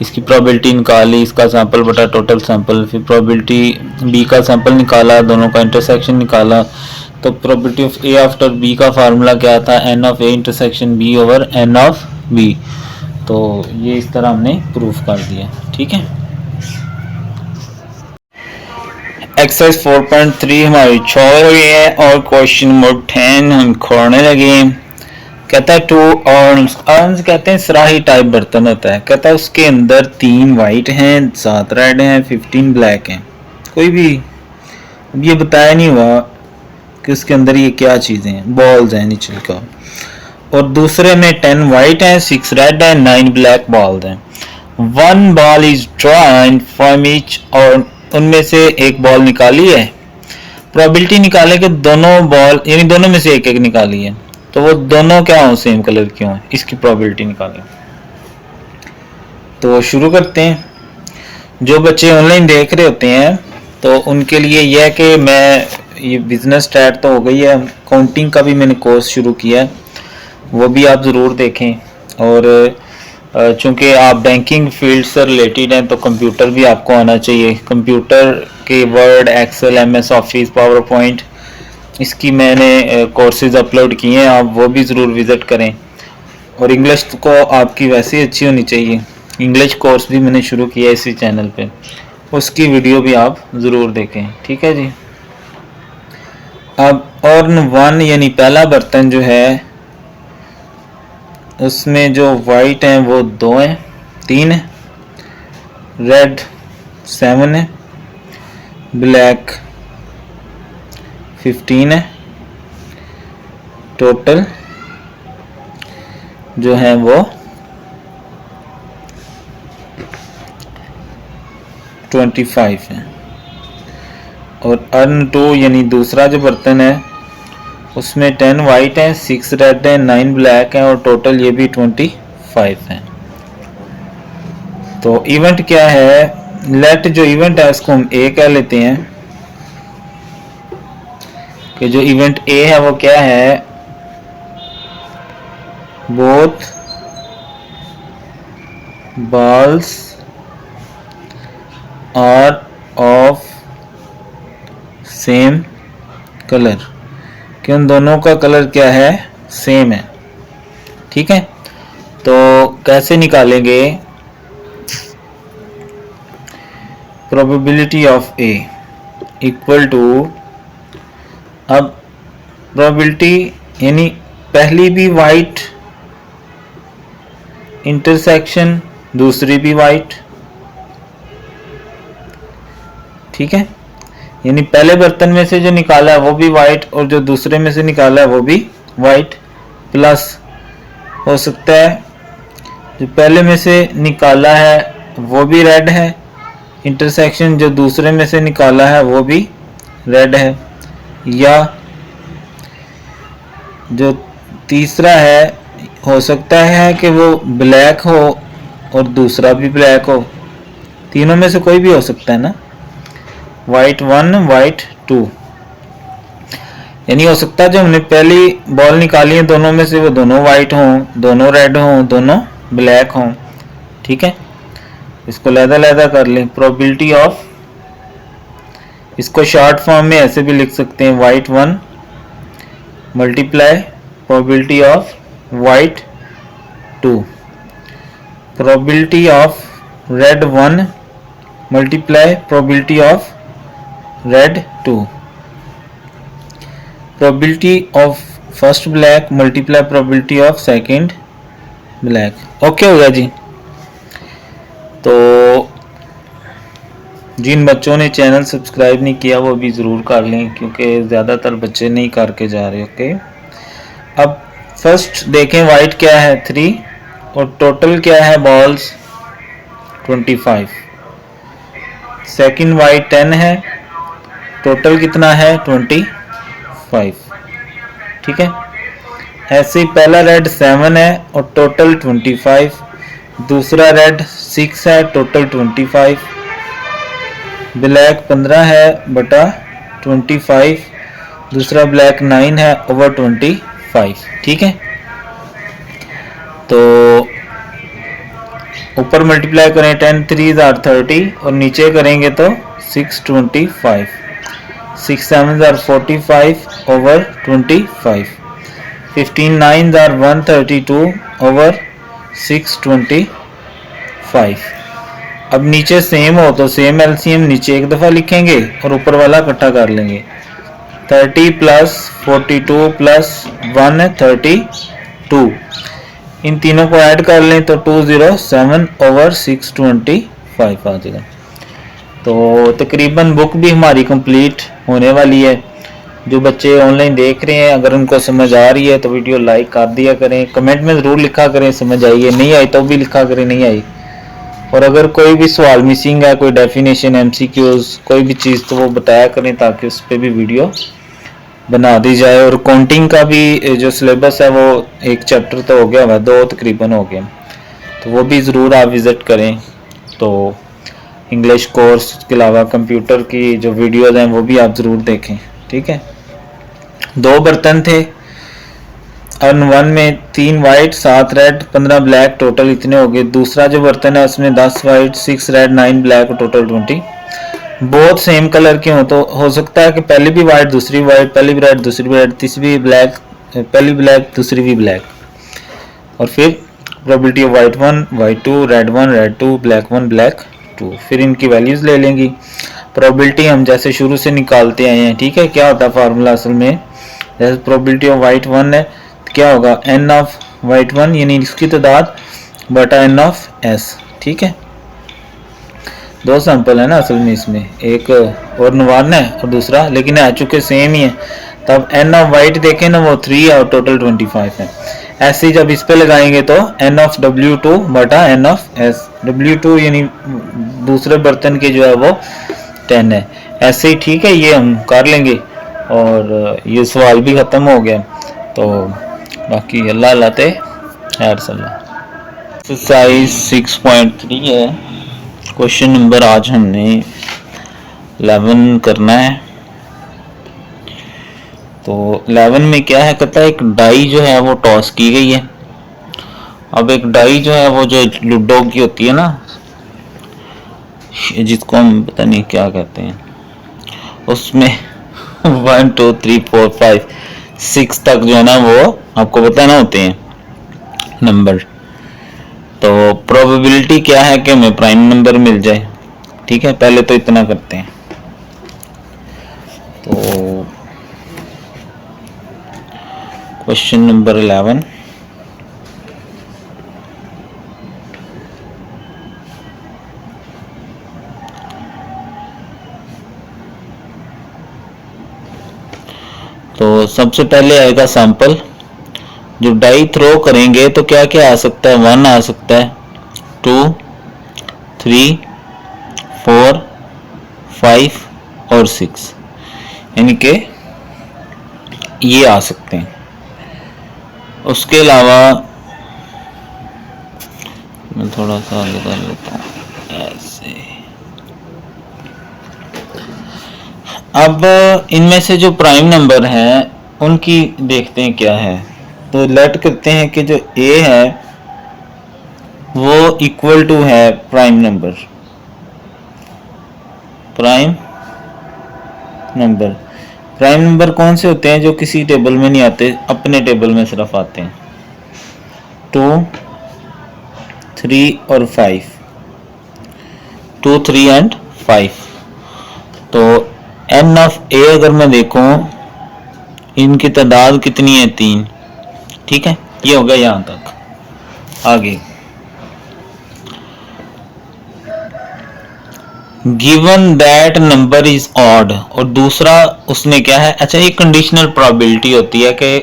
इसकी प्रोबेबिलिटी निकाली, इसका सैंपल बटा टोटल सैंपल, फिर प्रोबेबिलिटी बी का सैंपल निकाला, दोनों का इंटरसेक्शन निकाला। तो probability of A after B का फार्मूला क्या था, N of A intersection B over N of B. तो ये इस तरह हमने प्रूफ कर दिया, ठीक है। एक्सरसाइज 4.3 हमारी छोड़ गई है और क्वेश्चन नंबर 10 हम खोलने लगे। कहता है 2 अर्न्स, अर्न्स कहते हैं सराही टाइप बर्तन होता है। कहता है उसके अंदर 3 वाइट हैं, 7 रेड हैं, 15 ब्लैक हैं। कोई भी ये बताया नहीं हुआ कि उसके अंदर ये क्या चीज़ें हैं, बॉल्स हैं नीचे का। और दूसरे में 10 वाइट हैं, 6 रेड हैं, 9 ब्लैक बॉल्स हैं। 1 ball is drawn from each, और उनमें से एक बॉल निकाली है। प्रोबेबिलिटी निकाले कि दोनों बॉल यानी दोनों में से एक एक निकाली है, तो वो दोनों क्या हो, सेम कलर क्यों है, इसकी प्रोबेबिलिटी निकालें। तो शुरू करते हैं। जो बच्चे ऑनलाइन देख रहे होते हैं तो उनके लिए यह है कि मैं ये बिजनेस स्टार्ट तो हो गई है, काउंटिंग का भी मैंने कोर्स शुरू किया है, वो भी आप ज़रूर देखें। और चूँकि आप बैंकिंग फील्ड से रिलेटेड हैं तो कंप्यूटर भी आपको आना चाहिए। कंप्यूटर के word, excel, MS office, power point, इसकी मैंने कोर्सेज अपलोड किए हैं, आप वो भी ज़रूर विज़िट करें। और इंग्लिश को आपकी वैसे ही अच्छी होनी चाहिए, इंग्लिश कोर्स भी मैंने शुरू किया है इसी चैनल पे, उसकी वीडियो भी आप ज़रूर देखें, ठीक है जी। अब अर्न 1 यानी पहला बर्तन जो है उसमें जो वाइट हैं वो 2 हैं, 3 है, रेड 7 है, ब्लैक 15 है। टोटल जो है वो 25 है, और अर्न 2 यानी दूसरा जो बर्तन है उसमें 10 वाइट है, 6 रेड है, 9 ब्लैक है और टोटल ये भी 25 है। तो इवेंट क्या है, लेट जो इवेंट है उसको हम ए कह लेते हैं कि जो इवेंट ए है वो क्या है, both balls are of same color, कि उन दोनों का कलर क्या है, सेम है। ठीक है, तो कैसे निकालेंगे, probability of A equal to, अब प्रोबेबिलिटी यानी पहली भी वाइट इंटरसेक्शन दूसरी भी वाइट, ठीक है, यानी पहले बर्तन में से जो निकाला है वो भी वाइट और जो दूसरे में से निकाला है वो भी वाइट, प्लस हो सकता है जो पहले में से निकाला है वो भी रेड है, इंटरसेक्शन जो दूसरे में से निकाला है वो भी रेड है, या जो तीसरा है हो सकता है कि वो ब्लैक हो और दूसरा भी ब्लैक हो, तीनों में से कोई भी हो सकता है ना, वाइट 1 वाइट 2, यानी हो सकता है जो हमने पहली बॉल निकाली है दोनों में से वो दोनों वाइट हों, दोनों रेड हों, दोनों ब्लैक हों। ठीक है, इसको लहदा कर लें, प्रोबेबिलिटी ऑफ, इसको शॉर्ट फॉर्म में ऐसे भी लिख सकते हैं, white 1 multiply probability of white 2, probability of red 1 multiply probability of red 2, probability of first black multiply probability of second black. Okay हो गया जी। तो जिन बच्चों ने चैनल सब्सक्राइब नहीं किया वो भी ज़रूर कर लें, क्योंकि ज़्यादातर बच्चे नहीं करके जा रहे। ओके, अब फर्स्ट देखें वाइट क्या है 3 और टोटल क्या है बॉल्स 25, सेकंड वाइट 10 है, टोटल कितना है 25। ठीक है, ऐसे ही पहला रेड 7 है और टोटल 25, दूसरा रेड 6 है, टोटल 25, ब्लैक 15 है बटा 25, दूसरा ब्लैक 9 है ओवर 25। ठीक है, तो ऊपर मल्टीप्लाई करें 10 3 आर 30 और नीचे करेंगे तो 6 25, 6 7 आर 45 ओवर 25, 15 9 आर 132 ओवर 625। अब नीचे सेम हो तो सेम एलसीएम नीचे एक दफ़ा लिखेंगे और ऊपर वाला इकट्ठा कर लेंगे, 30 प्लस 42 प्लस 132, इन तीनों को ऐड कर लें तो 207 ओवर 625 आ जाएगा। तो तकरीबन बुक भी हमारी कंप्लीट होने वाली है। जो बच्चे ऑनलाइन देख रहे हैं अगर उनको समझ आ रही है तो वीडियो लाइक कर दिया करें, कमेंट में ज़रूर लिखा करें समझ आई है, नहीं आई तो भी लिखा करें नहीं आई, और अगर कोई भी सवाल मिसिंग है, कोई डेफिनेशन एमसीक्यूज कोई भी चीज़ तो वो बताया करें ताकि उस पर भी वीडियो बना दी जाए। और काउंटिंग का भी जो सिलेबस है वो एक चैप्टर तो हो गया हुआ, 2 तकरीबन हो गए, तो वो भी ज़रूर आप विज़िट करें। तो इंग्लिश कोर्स के अलावा कंप्यूटर की जो वीडियोज़ हैं वो भी आप ज़रूर देखें। ठीक है, 2 बर्तन थे, अर्न 1 में 3 वाइट 7 रेड 15 ब्लैक, टोटल इतने हो गए। दूसरा जो बर्तन है उसमें 10 वाइट 6 रेड 9 ब्लैक, टोटल 20। बहुत सेम कलर के हो तो हो सकता है कि पहली भी वाइट दूसरी वाइट, पहली भी रेड दूसरी भी रेड, तीसरी भी ब्लैक पहली ब्लैक दूसरी भी ब्लैक, और फिर probability of white 1 white 2 red 1 red 2 black 1 black 2, फिर इनकी वैल्यूज़ ले लेंगी। प्रोबेबिलिटी हम जैसे शुरू से निकालते आए हैं। ठीक है, क्या होता है फार्मूला असल में, जैसे प्रोबेबिलिटी ऑफ वाइट 1 है क्या होगा, एन ऑफ वाइट 1 यानी इसकी तादाद बटा एन ऑफ एस। ठीक है, 2 सैंपल है ना असल में, इसमें एक और नवान है और दूसरा, लेकिन आ चुके सेम ही है। तब एन ऑफ वाइट देखें ना वो 3 है और टोटल 25 है। ऐसे ही जब इस पे लगाएंगे तो एन ऑफ W2 बटा एन ऑफ एस, W2 यानी दूसरे बर्तन के जो है वो 10 है। ऐसे ही ठीक है, ये हम कर लेंगे और ये सवाल भी ख़त्म हो गया। तो बाकी अल्लाह अल्लाह ते खैर सल्ला। एक्सरसाइज 6.3 है। क्वेश्चन नंबर आज हमने 11 करना है। तो 11 में क्या है, कहता है एक डाई जो है वो टॉस की गई है। अब एक डाई जो है वो जो लूडो की होती है ना, जिसको हम पता नहीं क्या कहते हैं, उसमें 1 2 3 4 5 6 तक जो है ना वो आपको बताना होते हैं नंबर। तो प्रोबेबिलिटी क्या है कि हमें प्राइम नंबर मिल जाए। ठीक है, पहले तो इतना करते हैं। तो क्वेश्चन नंबर 11, तो सबसे पहले आएगा सैंपल। जो डाई थ्रो करेंगे तो क्या क्या आ सकता है, 1 आ सकता है, 2 3 4 5 और 6, यानी कि ये आ सकते हैं। उसके अलावा मैं थोड़ा सा आगे कर लेता हूँ ऐसे। अब इनमें से जो प्राइम नंबर हैं उनकी देखते हैं क्या है। तो लेट करते हैं कि जो ए है वो इक्वल टू है प्राइम नंबर। प्राइम नंबर कौन से होते हैं, जो किसी टेबल में नहीं आते, अपने टेबल में सिर्फ आते हैं। 2 3 और 5, 2 3 एंड 5। तो एन ऑफ ए अगर मैं देखूं, इनकी तादाद कितनी है, 3। ठीक है, ये हो गया यहां तक। आगे given that number is odd, और दूसरा उसने क्या है, अच्छा ये कंडीशनल प्रोबेबिलिटी होती है कि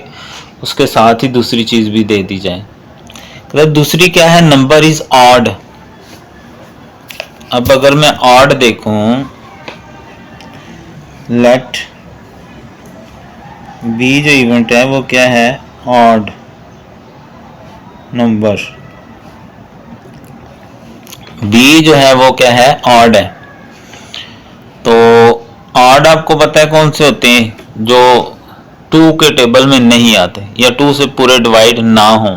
उसके साथ ही दूसरी चीज भी दे दी जाए। तो दूसरी क्या है, नंबर इज ऑड। अब अगर मैं ऑड देखूं, लेट बी जो इवेंट है वो क्या है, ऑड नंबर। बी जो है वो क्या है, ऑड है। तो ऑड आपको पता है कौन से होते हैं, जो 2 के टेबल में नहीं आते या 2 से पूरे डिवाइड ना हो।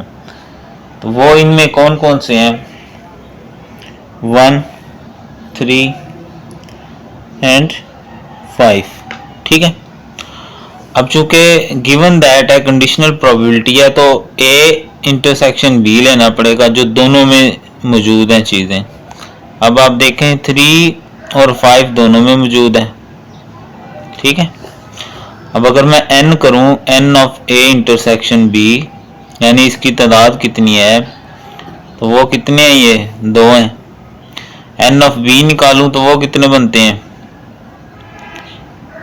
तो वो इनमें कौन कौन से हैं, 1 3 एंड 5। ठीक है, अब चूंकि गिवन दैट है, कंडीशनल प्रोबेबिलिटी है, तो ए इंटरसेक्शन बी लेना पड़ेगा जो दोनों में मौजूद हैं चीजें। अब आप देखें 3 और 5 दोनों में मौजूद है। ठीक है, अब अगर मैं n करूं, n of a intersection b, यानी इसकी तादाद कितनी है, तो वो कितने हैं, ये 2 हैं। n ऑफ b निकालूं तो वो कितने बनते हैं,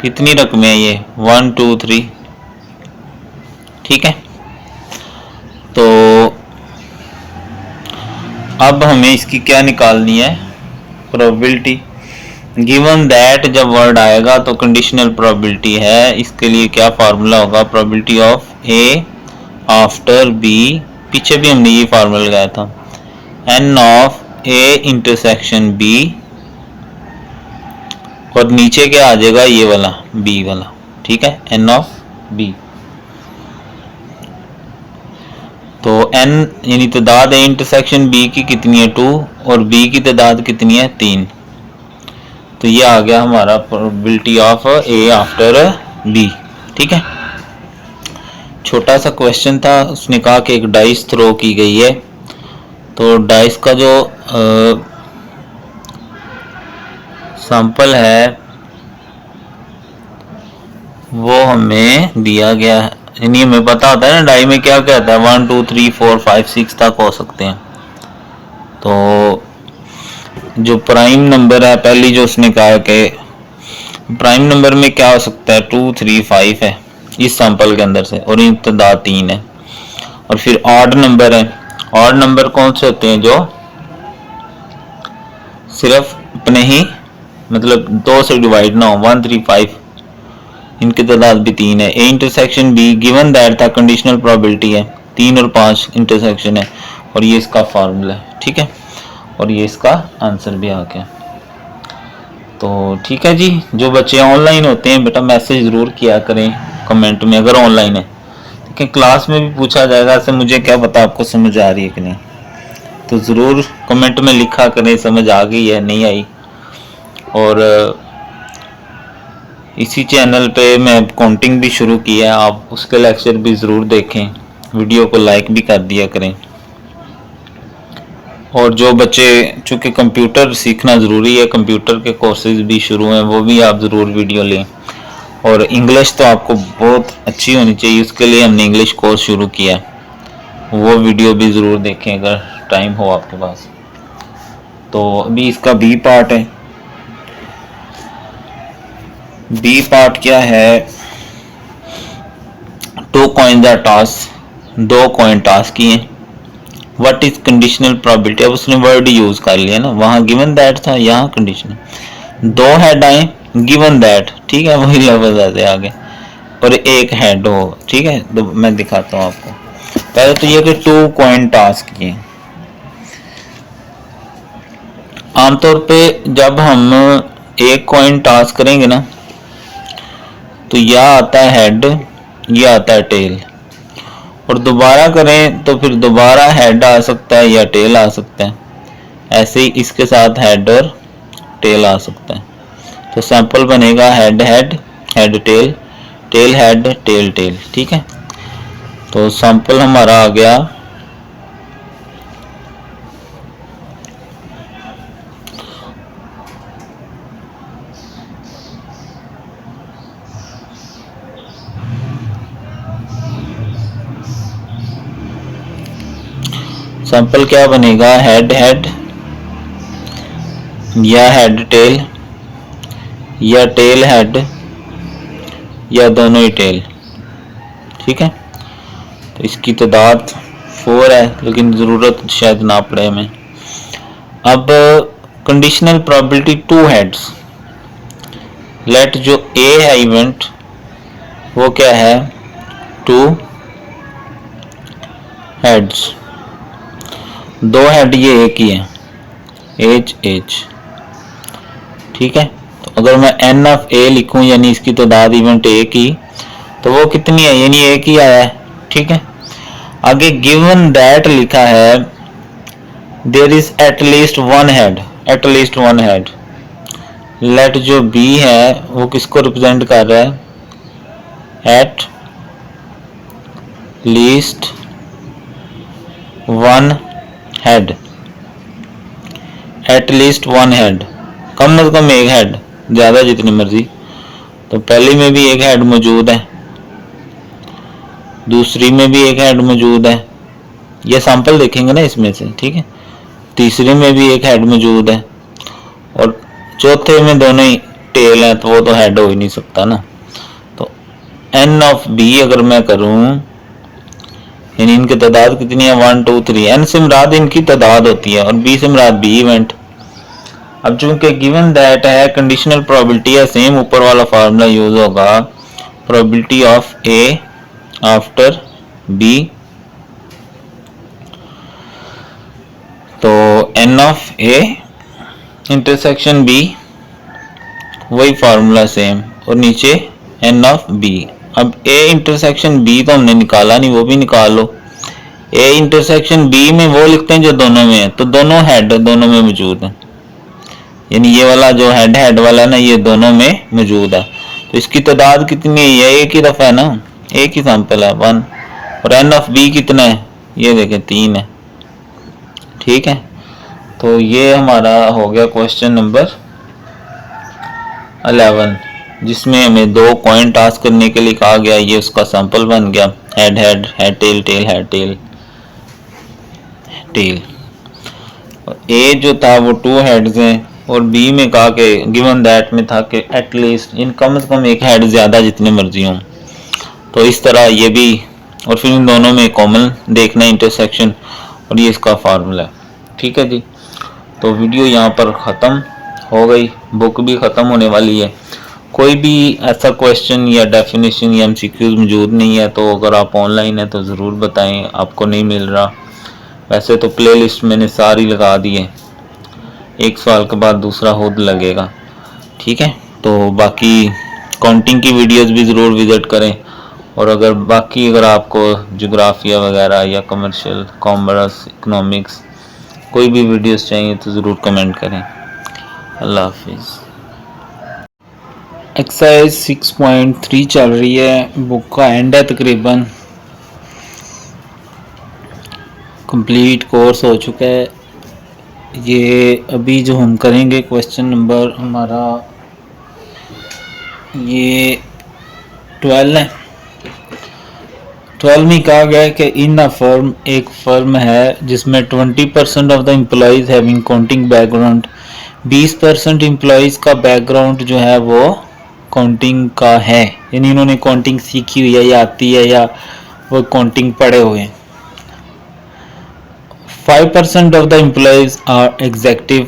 कितनी रकमें हैं ये, 1 2 3। ठीक है, तो अब हमें इसकी क्या निकालनी है, प्रोबेबिलिटी। गिवन दैट जब वर्ड आएगा तो कंडीशनल प्रोबेबिलिटी है, इसके लिए क्या फार्मूला होगा, probability of A after B. पीछे भी हमने ये फार्मूला लगाया था, N of A intersection B, और नीचे क्या आ जाएगा, ये वाला बी वाला। ठीक है, एन ऑफ बी। तो n यानी तादाद ए इंटरसेक्शन बी की कितनी है, 2, और बी की तादाद कितनी है, 3। तो ये आ गया हमारा probability of A after B. ठीक है, छोटा सा क्वेश्चन था। उसने कहा कि एक डाइस थ्रो की गई है, तो डाइस का जो सैंपल है वो हमें दिया गया है, यानी हमें पता होता है ना डाई में क्या क्या होता है, 1 2 3 4 5 6 तक हो सकते हैं। तो जो प्राइम नंबर है, पहली जो उसने कहा कि प्राइम नंबर में क्या हो सकता है, 2 3 5 है इस सैंपल के अंदर से, और इन तादाद 3 है। और फिर ऑड नंबर है। ऑड नंबर कौन से होते हैं, जो सिर्फ अपने ही मतलब 2 से डिवाइड ना हो, 1 3 5 इनकी तादाद भी 3 है। ए इंटरसेक्शन बी गिवन दैट था कंडीशनल प्रोबेबिलिटी है, 3 और 5 इंटरसेक्शन है और ये इसका फार्मूला है, ठीक है, और ये इसका आंसर भी आ गया। तो ठीक है जी, जो बच्चे ऑनलाइन होते हैं बेटा मैसेज ज़रूर किया करें कमेंट में अगर ऑनलाइन है, ठीक है। क्लास में भी पूछा जाएगा, ऐसे मुझे क्या पता आपको समझ आ रही है कि नहीं, तो ज़रूर कमेंट में लिखा करें समझ आ गई है नहीं आई। और इसी चैनल पे मैं काउंटिंग भी शुरू किया है, आप उसके लेक्चर भी ज़रूर देखें, वीडियो को लाइक भी कर दिया करें। और जो बच्चे चूँकि कंप्यूटर सीखना ज़रूरी है, कंप्यूटर के कोर्सेज भी शुरू हैं, वो भी आप ज़रूर वीडियो लें। और इंग्लिश तो आपको बहुत अच्छी होनी चाहिए, उसके लिए हमने इंग्लिश कोर्स शुरू किया है, वो वीडियो भी ज़रूर देखें अगर टाइम हो आपके पास। तो अभी इसका बी पार्ट है। बी पार्ट क्या है, 2 coin the toss, 2 coin toss किए। व्हाट इज कंडीशनल प्रोबेबिलिटी, अब उसने वर्ड यूज कर लिया ना, वहां गिवन दैट था, यहाँ कंडीशनल। 2 हेड आए, गिवन दैट, ठीक है, वही लफ्ज ऐसे आ गए, और 1 हेड हो, ठीक है। तो मैं दिखाता हूँ आपको। पहले तो ये कि 2 कॉइन टॉस किए। आमतौर पे जब हम 1 कॉइन टॉस करेंगे ना, तो यह आता है हेड, यह आता है टेल, और दोबारा करें तो फिर दोबारा हेड आ सकता है या टेल आ सकता है। ऐसे ही इसके साथ हेड और टेल आ सकता है। तो सैंपल बनेगा head head, head tail, tail head, tail tail, ठीक है। तो सैंपल हमारा आ गया सैंपल क्या बनेगा, हेड हेड या हेड टेल या टेल हेड या दोनों ही टेल, ठीक है। तो इसकी तादाद 4 है, लेकिन ज़रूरत शायद ना पड़े हमें। अब कंडीशनल प्रोबेबिलिटी 2 हेड्स, लेट जो ए है इवेंट वो क्या है, 2 हेड्स, 2 हेड ये एक ही है, एच एच, ठीक है। तो अगर मैं एन ऑफ ए लिखूं यानी इसकी तादाद इवेंट ए की, तो वो कितनी है, यानी एक ही आया है, ठीक है। आगे गिवन दैट लिखा है, there is at least 1 head, at least 1 head. Let जो बी है वो किसको रिप्रेजेंट कर रहा है, at least 1 head, at least 1 head, कम से कम एक हेड, ज्यादा जितनी मर्जी। तो पहली में भी एक हेड मौजूद है, दूसरी में भी एक हेड मौजूद है, ये सैंपल देखेंगे ना इसमें से, ठीक है। तीसरी में भी एक हेड मौजूद है, और चौथे में दोनों ही टेल है, तो वो तो हेड हो ही नहीं सकता ना। तो एन ऑफ बी अगर मैं करूं, यानी इनकी तादाद कितनी है, 1 2 3, एन से मुराद इनकी तादाद होती है और बी से मुराद बी इवेंट। अब चूंकि गिवन दैट है, कंडीशनल प्रोबेबिलिटी है, सेम ऊपर वाला फार्मूला यूज होगा, probability of A after B, तो N of A intersection B, वही फार्मूला सेम, और नीचे एन ऑफ बी। अब ए इंटरसेक्शन बी तो हमने निकाला नहीं, वो भी निकाल लो। ए इंटरसेक्शन बी में वो लिखते हैं जो दोनों में है, तो दोनों हेड दोनों में मौजूद है, यानी ये वाला जो हेड हेड वाला ना, ये दोनों में मौजूद है। तो इसकी तादाद कितनी है, ये एक ही दफा है ना, एक ही सैंपल है 1, और एन ऑफ बी कितना है, ये देखें 3 है, ठीक है। तो ये हमारा हो गया क्वेश्चन नंबर 11, जिसमें हमें 2 कॉइन टॉस करने के लिए कहा गया, ये उसका सैंपल बन गया, head head, head tail, tail head, tail tail. A जो था वो 2 हेड्स हैं, और बी में कहा कि गिवन दैट में था कि एटलीस्ट इन कम से कम एक हेड ज़्यादा जितने मर्जी हों। तो इस तरह ये भी, और फिर इन दोनों में कॉमन देखना इंटरसेक्शन, और ये इसका फार्मूला है, ठीक है जी। तो वीडियो यहाँ पर ख़त्म हो गई, बुक भी ख़त्म होने वाली है। कोई भी ऐसा क्वेश्चन या डेफिनेशन या एमसीक्यूज मौजूद नहीं है तो अगर आप ऑनलाइन है तो ज़रूर बताएं, आपको नहीं मिल रहा। वैसे तो प्लेलिस्ट मैंने सारी लगा दी है, एक सवाल के बाद दूसरा खुद लगेगा, ठीक है। तो बाकी काउंटिंग की वीडियोस भी ज़रूर विज़िट करें। और अगर आपको जोग्राफिया वगैरह या कमर्शियल, कॉमर्स, इकोनॉमिक्स कोई भी वीडियोस चाहिए तो ज़रूर कमेंट करें। अल्लाह हाफिज़। एक्सरसाइज 6.3 चल रही है, बुक का एंड है, तकरीबन कंप्लीट कोर्स हो चुका है। ये अभी जो हम करेंगे क्वेश्चन नंबर हमारा ये 12 है। 12 में कहा गया है कि इन अ फर्म, एक फर्म है जिसमें 20% of the employees having counting background, 20% employees का बैकग्राउंड जो है वो काउंटिंग का है, यानी इन्होंने काउंटिंग सीखी हुई है या आती है या वो काउंटिंग पढ़े हुए हैं। 5% of the employees are executive,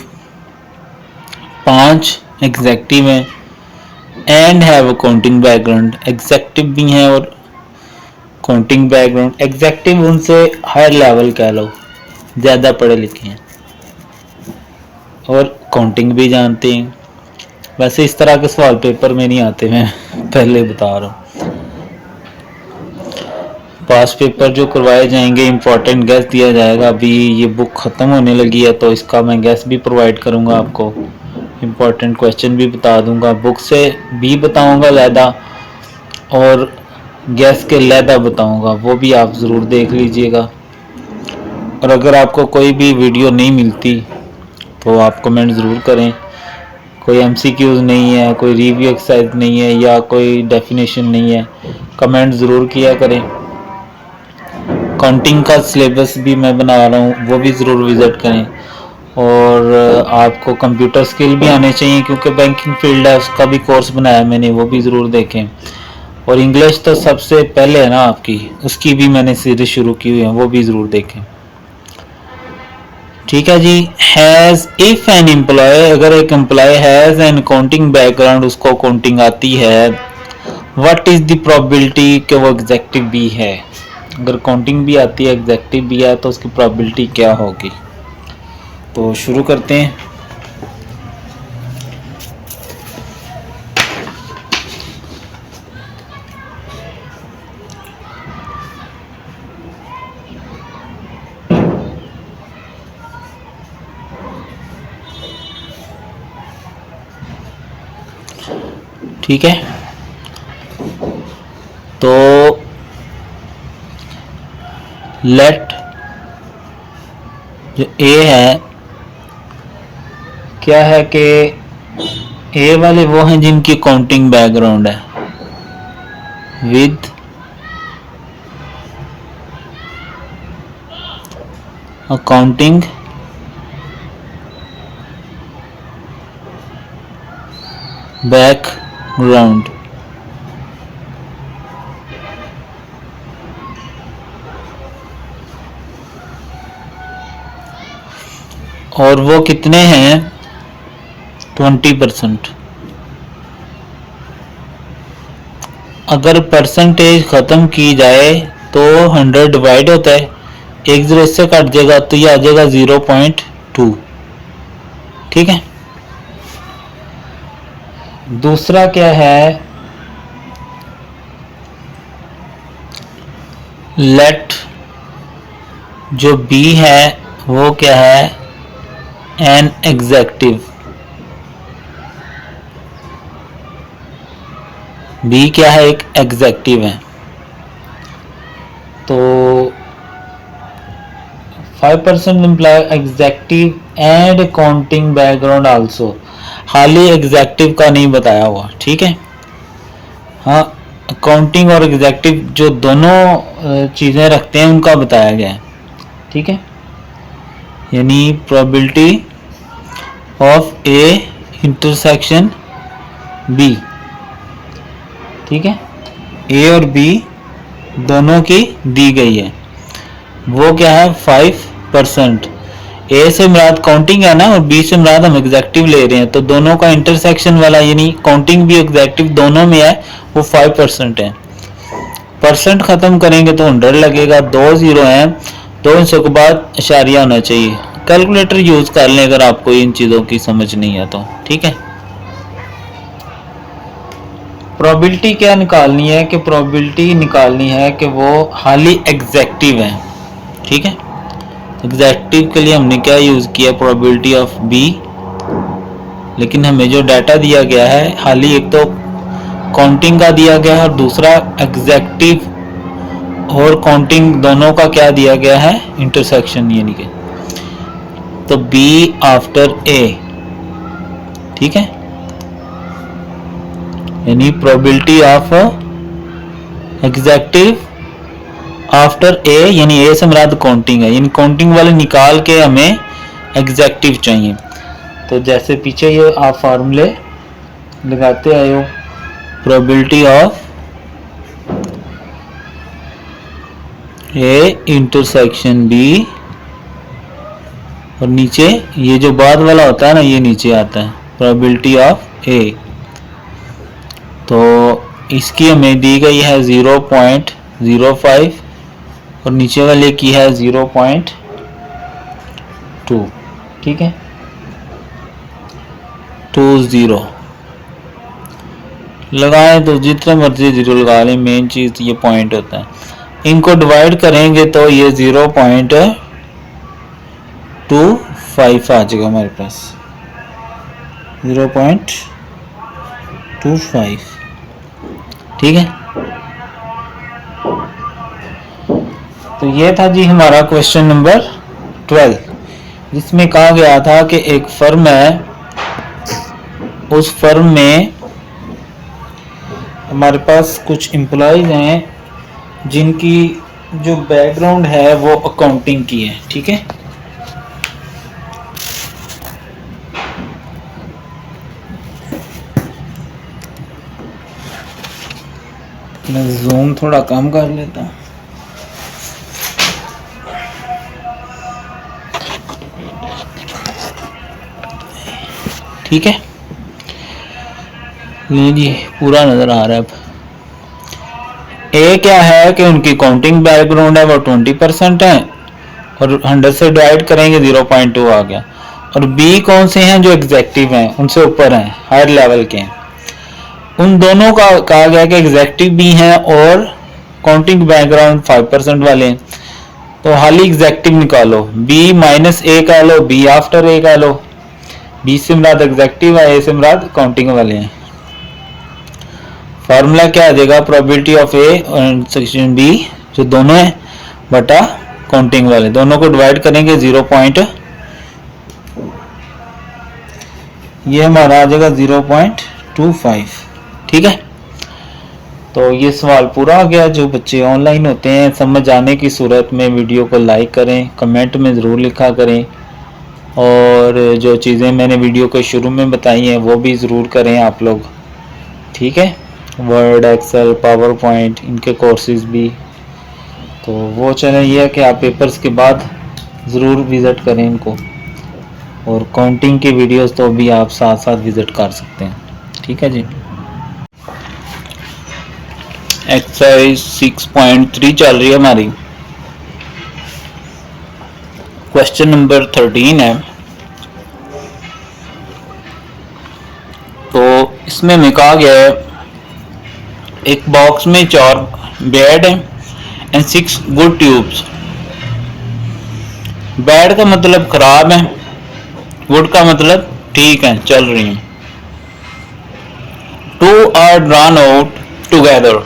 5 executive हैं, and have a counting background, executive भी हैं और काउंटिंग बैकग्राउंड। एग्जेक्टिव उनसे हायर लेवल कह लो, ज़्यादा पढ़े लिखे हैं और काउंटिंग भी जानते हैं। वैसे इस तरह के सवाल पेपर में नहीं आते, मैं पहले बता रहा हूँ। पास पेपर जो करवाए जाएंगे इम्पोर्टेंट गैस दिया जाएगा। अभी ये बुक ख़त्म होने लगी है तो इसका मैं गैस भी प्रोवाइड करूँगा आपको, इम्पोर्टेंट क्वेश्चन भी बता दूँगा, बुक से भी बताऊँगा ज़्यादा और गैस के लैदा बताऊँगा, वो भी आप ज़रूर देख लीजिएगा। और अगर आपको कोई भी वीडियो नहीं मिलती तो आप कमेंट ज़रूर करें। कोई एमसीक्यूज़ नहीं है, कोई रिव्यू एक्सरसाइज नहीं है या कोई डेफिनेशन नहीं है, कमेंट ज़रूर किया करें। काउंटिंग का सिलेबस भी मैं बना रहा हूँ, वो भी ज़रूर विज़िट करें। और आपको कंप्यूटर स्किल भी आने चाहिए क्योंकि बैंकिंग फील्ड है, उसका भी कोर्स बनाया मैंने, वो भी ज़रूर देखें। और इंग्लिश तो सबसे पहले है ना आपकी, उसकी भी मैंने सीरीज शुरू की हुई है, वो भी ज़रूर देखें, ठीक है जी। हैज़, इफ़ एन एम्प्लॉय, अगर एक employee has an accounting background, उसको अकाउंटिंग आती है, व्हाट इज़ द प्रोबेबिलिटी कि वो एग्जेक्टिव भी है। अगर काउंटिंग भी आती है, एग्जेक्टिव भी है, तो उसकी प्रोबेबिलिटी क्या होगी। तो शुरू करते हैं। ठीक है, तो लेट जो ए है, क्या है कि ए वाले वो हैं जिनकी काउंटिंग बैकग्राउंड है विद अकाउंटिंग बैकग्राउंड। और वो कितने हैं, 20%। अगर परसेंटेज ख़त्म की जाए तो 100 डिवाइड होता है, एक ज़ीरो इससे कट जाएगा तो ये आ जाएगा 0.2, ठीक है। दूसरा क्या है, लेट जो बी है वो क्या है, एन एग्जेक्टिव, बी क्या है, एक एग्जेक्टिव है। तो 5% employee executive and accounting background also, हाली एग्जेक्टिव का नहीं बताया हुआ, ठीक है। हाँ, अकाउंटिंग और एग्जेक्टिव जो दोनों चीज़ें रखते हैं उनका बताया गया है, ठीक है। यानी probability of A intersection B, ठीक है, ए और बी दोनों की दी गई है, वो क्या है 5%। ए से मुराद काउंटिंग है ना और बी से मुराद हम एग्जैक्टिव ले रहे हैं, तो दोनों का इंटरसेक्शन वाला यानी काउंटिंग भी एग्जैक्टिव दोनों में है वो 5% है। परसेंट खत्म करेंगे तो 100 लगेगा, 2 जीरो हैं, 2 इंचों के बाद इशारिया होना चाहिए। कैलकुलेटर यूज कर लें अगर आपको इन चीज़ों की समझ नहीं है तो, ठीक है। प्रोबेबिलिटी क्या निकालनी है कि प्रोबेबिलिटी निकालनी है कि वो हाली एग्जैक्टिव है, ठीक है। एग्जैक्टिव के लिए हमने क्या यूज़ किया, प्रोबेबिलिटी ऑफ बी, लेकिन हमें जो डाटा दिया गया है हाली एक तो काउंटिंग का दिया गया है और दूसरा एग्जैक्टिव और काउंटिंग दोनों का क्या दिया गया है, इंटरसेक्शन यानी कि, तो बी आफ्टर ए, ठीक है। यानी probability of executive after a, यानी ए से मुराद काउंटिंग है, यानी काउंटिंग वाले निकाल के हमें एग्जैक्टिव चाहिए। तो जैसे पीछे ये आप फार्मूले लगाते आए हो, probability of A intersection B, और नीचे ये जो बाद वाला होता है ना ये नीचे आता है प्रोबेबिलिटी ऑफ ए। तो इसकी हमें दी गई है 0.05 और नीचे वाले की है 0.2, ठीक है, 20 लगाएं तो जितने मर्जी जीरो लगा लें, मेन चीज़ ये पॉइंट होता है। इनको डिवाइड करेंगे तो ये 0.25 आ जाएगा हमारे पास, 0.25, ठीक है। तो ये था जी हमारा क्वेश्चन नंबर 12, जिसमें कहा गया था कि एक फर्म है, उस फर्म में हमारे पास कुछ एम्प्लॉयज हैं जिनकी जो बैकग्राउंड है वो अकाउंटिंग की है, ठीक है। मैं जूम थोड़ा कम कर लेता हूँ। ठीक है, नहीं जी पूरा नजर आ रहा है। अब ए क्या है कि उनकी काउंटिंग बैकग्राउंड है वो 20% है और 100 से डिवाइड करेंगे 0.2 आ गया। और बी कौन से हैं, जो एग्जैक्टिव हैं, उनसे ऊपर हैं, हायर लेवल के हैं। उन दोनों का कहा गया कि एग्जैक्टिव भी हैं और काउंटिंग बैकग्राउंड 5% वाले हैं। तो हाली एग्जैक्टिव निकालो, बी माइनस ए कह लो, बी आफ्टर ए कह लो। बी से मुराद एग्जैक्टिव है, ए से मुराद काउंटिंग वाले हैं। फार्मूला क्या आ जाएगा, प्रोबेबिलिटी ऑफ ए और सेक्शन बी जो दोनों है बटा काउंटिंग वाले, दोनों को डिवाइड करेंगे 0. ये हमारा आ जाएगा 0.25, ठीक है। तो ये सवाल पूरा हो गया। जो बच्चे ऑनलाइन होते हैं समझ आने की सूरत में वीडियो को लाइक करें, कमेंट में ज़रूर लिखा करें, और जो चीज़ें मैंने वीडियो के शुरू में बताई हैं वो भी ज़रूर करें आप लोग, ठीक है। वर्ड, एक्सेल, पावर पॉइंट, इनके कोर्सेज भी। तो वो चैनल ये है कि आप पेपर्स के बाद ज़रूर विज़िट करें इनको, और काउंटिंग की वीडियोस तो भी आप साथ साथ विज़िट कर सकते हैं, ठीक है जी। एक्सरसाइज 6.3 चल रही है हमारी। क्वेश्चन नंबर 13 है। तो इसमें हमें कहा गया है एक बॉक्स में 4 बैड है एंड 6 गुड ट्यूब्स। बैड का मतलब खराब है, गुड का मतलब ठीक है, चल रही है। 2 आर ड्रॉन आउट टुगेदर,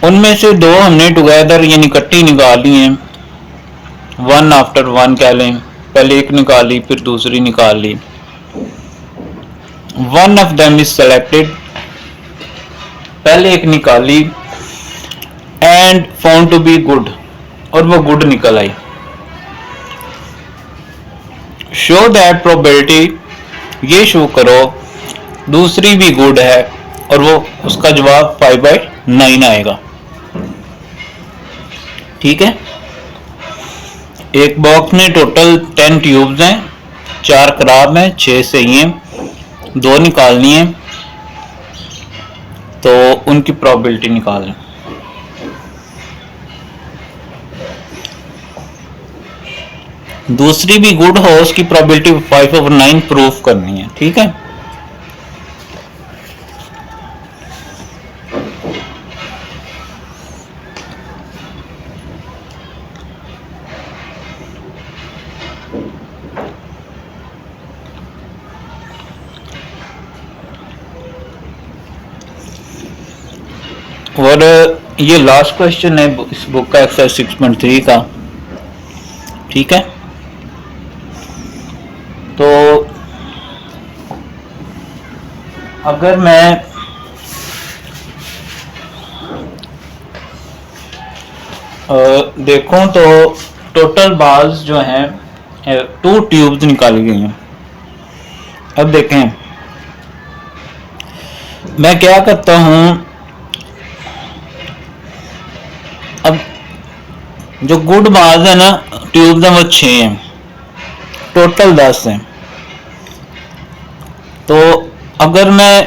उनमें से 2 हमने टुगेदर यानी इकट्ठी निकाली हैं। 1 आफ्टर 1 कह लें, पहले एक निकाली फिर दूसरी निकाल ली। 1 ऑफ देम इज सेलेक्टेड, पहले एक निकाली, and found to be good, और वो गुड निकल आई। शो दैट प्रोबेबिलिटी, ये शो करो दूसरी भी गुड है, और वो उसका जवाब 5/9 आएगा, ठीक है। एक बॉक्स में टोटल 10 ट्यूब्स हैं, 4 खराब हैं, 6 सही हैं, 2 निकालनी है, तो उनकी प्रोबेबिलिटी निकालें। दूसरी भी गुड हो, उसकी प्रोबेबिलिटी 5/9 प्रूफ करनी है, ठीक है। और ये लास्ट क्वेश्चन है इस बुक का, एक्सरसाइज 6.3 का, ठीक है। तो अगर मैं देखूं तो टोटल बाल्स जो हैं 2 ट्यूब्स निकाली गई हैं। अब देखें मैं क्या करता हूं, अब जो गुड बाल्स है ना ट्यूब्स हैं वो 6 हैं, टोटल 10 हैं। तो अगर मैं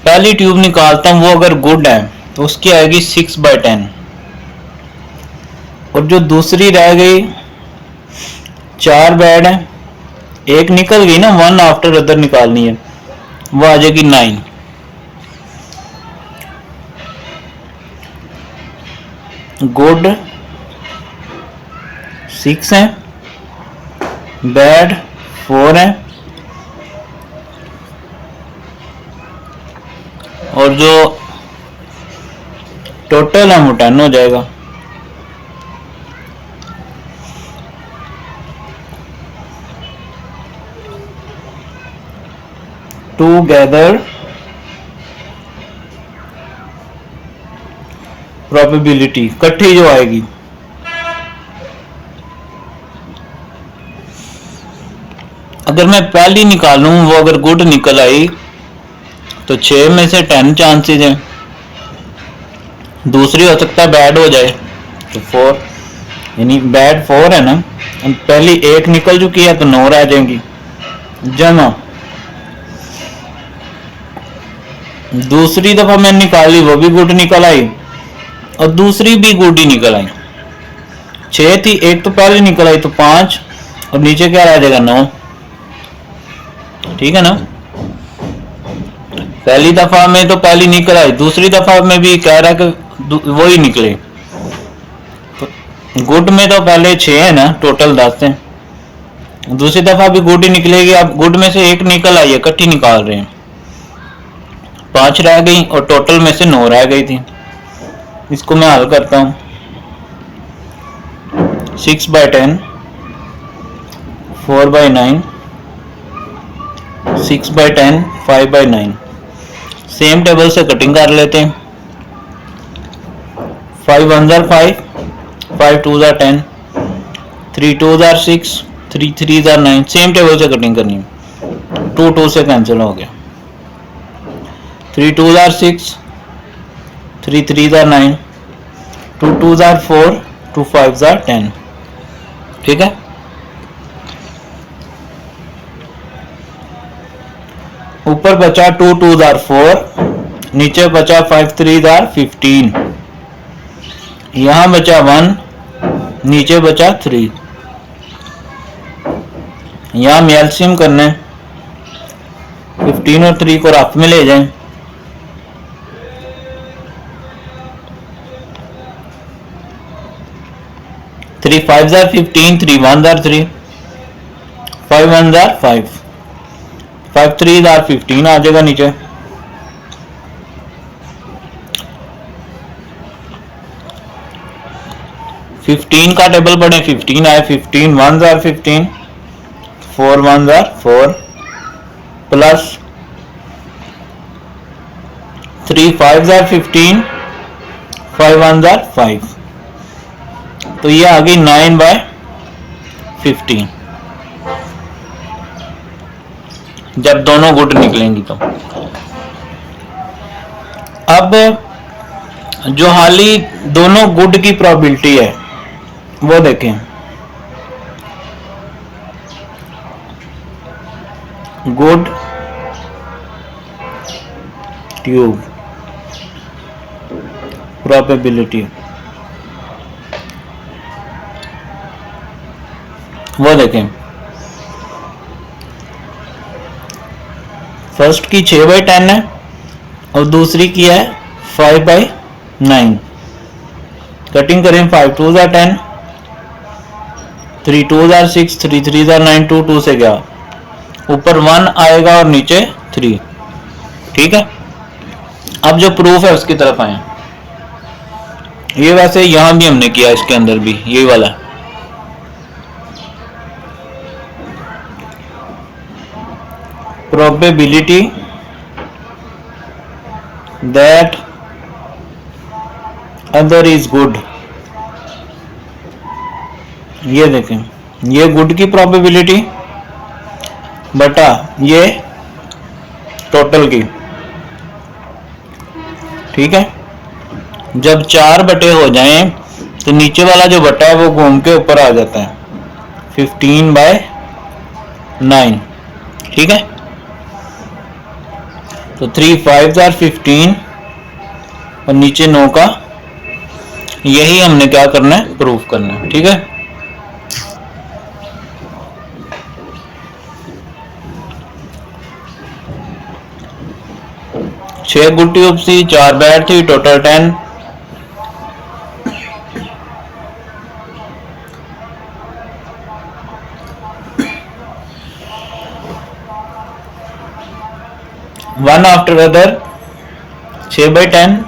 पहली ट्यूब निकालता हूं, वो अगर गुड है तो उसकी आएगी 6/10, और जो दूसरी रह गई 4 बैड है, एक निकल गई ना, 1 आफ्टर अदर निकालनी है, वो आ जाएगी 9। गुड 6 है, बैड 4 है, और जो टोटल है वो 10 हो जाएगा। टूगेदर प्रोबेबिलिटी इकट्ठी जो आएगी, अगर मैं पहली निकालूं वो अगर गुड निकल आई तो 6 में से 10 चांसेस हैं, दूसरी हो सकता है बैड हो जाए तो 4, यानी बैड 4 है ना, पहली एक निकल चुकी है तो 9 रह जाएंगी, जमा दूसरी दफा मैंने निकाली वो भी गुड निकल आई, और दूसरी भी गुड ही निकल आई। 6 थी, एक तो पहले निकल आई तो 5, और नीचे क्या रह जाएगा 9, ठीक है ना। पहली दफा में तो पहली निकल आई, दूसरी दफा में भी कह रहा है कि वो ही निकले, तो गुड में तो पहले 6 है ना, टोटल 10 है, दूसरी दफा भी गुड ही निकलेगी। अब गुड में से एक निकल आई है, इकट्ठी निकाल रहे हैं, 5 रह गई और टोटल में से 9 रह गई थी। इसको मैं हल करता हूं, 6/10, 4/9, 6/10, 5/9। सेम टेबल से कटिंग कर लेते हैं। 5 1s are 5, 5 2s are 10, 3 2s are 6, 3 3s are 9। Same table से कटिंग करनी है, 2 2 से कैंसिल हो गया। 3 2s are 6, 3 3s are 9, 2 2s are 4, 2 5s are 10, ठीक है। ऊपर बचा 2 2s are 4, नीचे बचा 5 3s are 15, यहां बचा 1, नीचे बचा 3, यहां हम एलसीएम करना है, 15 और 3 को रफ में ले जाएं, 3 5s are 15, 3 1s are 3, 5 1s are 5, 5 3s are 15 आ जाएगा नीचे। फिफ्टीन का टेबल पढ़े, 15 आए, 15 1s are 15, 4 1s are 4, plus 3 5s are 15, 5 1s are 5, तो ये आ गई 9/15 जब दोनों गुड निकलेंगी। तो अब जो हाली दोनों गुड की प्रोबेबिलिटी है वो देखें, गुड ट्यूब प्रोबेबिलिटी, वो देखें फर्स्ट की 6/10 है और दूसरी की है 5/9। कटिंग करें 5 2 ज़ा 10, 3 2 ज़ा 6, 3 3 ज़ा 9, 2 2 से गया, ऊपर 1 आएगा और नीचे 3। ठीक है, अब जो प्रूफ है उसकी तरफ आए। ये वैसे यहां भी हमने किया, इसके अंदर भी यही वाला है। Probability that other is good, ये देखें, ये गुड की प्रोबेबिलिटी बटा ये टोटल की। ठीक है, जब 4 बटे हो जाएं तो नीचे वाला जो बटा है वो घूम के ऊपर आ जाता है 15/9। ठीक है, तो 3 5 ज़ा 15 और नीचे 9 का, यही हमने क्या करना है, प्रूफ करना है। ठीक है, छह गुड ट्यूब थी, 4 बैड थी, टोटल 10। वन आफ्टर अदर 6/10,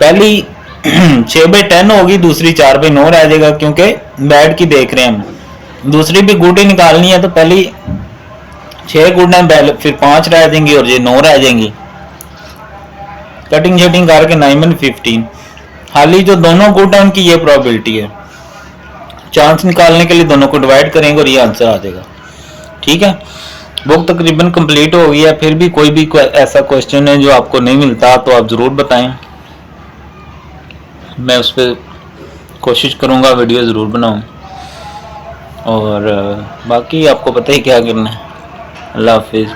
पहली 6/10 होगी, दूसरी 4/9 रह जाएगा क्योंकि बैड की देख रहे हैं हम। दूसरी भी गुड ही निकालनी है तो पहली 6 गुड है, फिर 5 रह जाएंगी और ये 9 रह जाएंगी। कटिंग शटिंग करके 9/15। हाली जो दोनों गुड है उनकी ये प्रोबेबिलिटी है। चांस निकालने के लिए दोनों को डिवाइड करेंगे और ये आंसर आ जाएगा। ठीक है, बुक तकरीबन कंप्लीट हो गई है। फिर भी कोई भी ऐसा क्वेश्चन है जो आपको नहीं मिलता तो आप ज़रूर बताएं, मैं उस पर कोशिश करूँगा वीडियो ज़रूर बनाऊँ। और बाकी आपको पता ही क्या करना है। अल्लाह हाफिज़।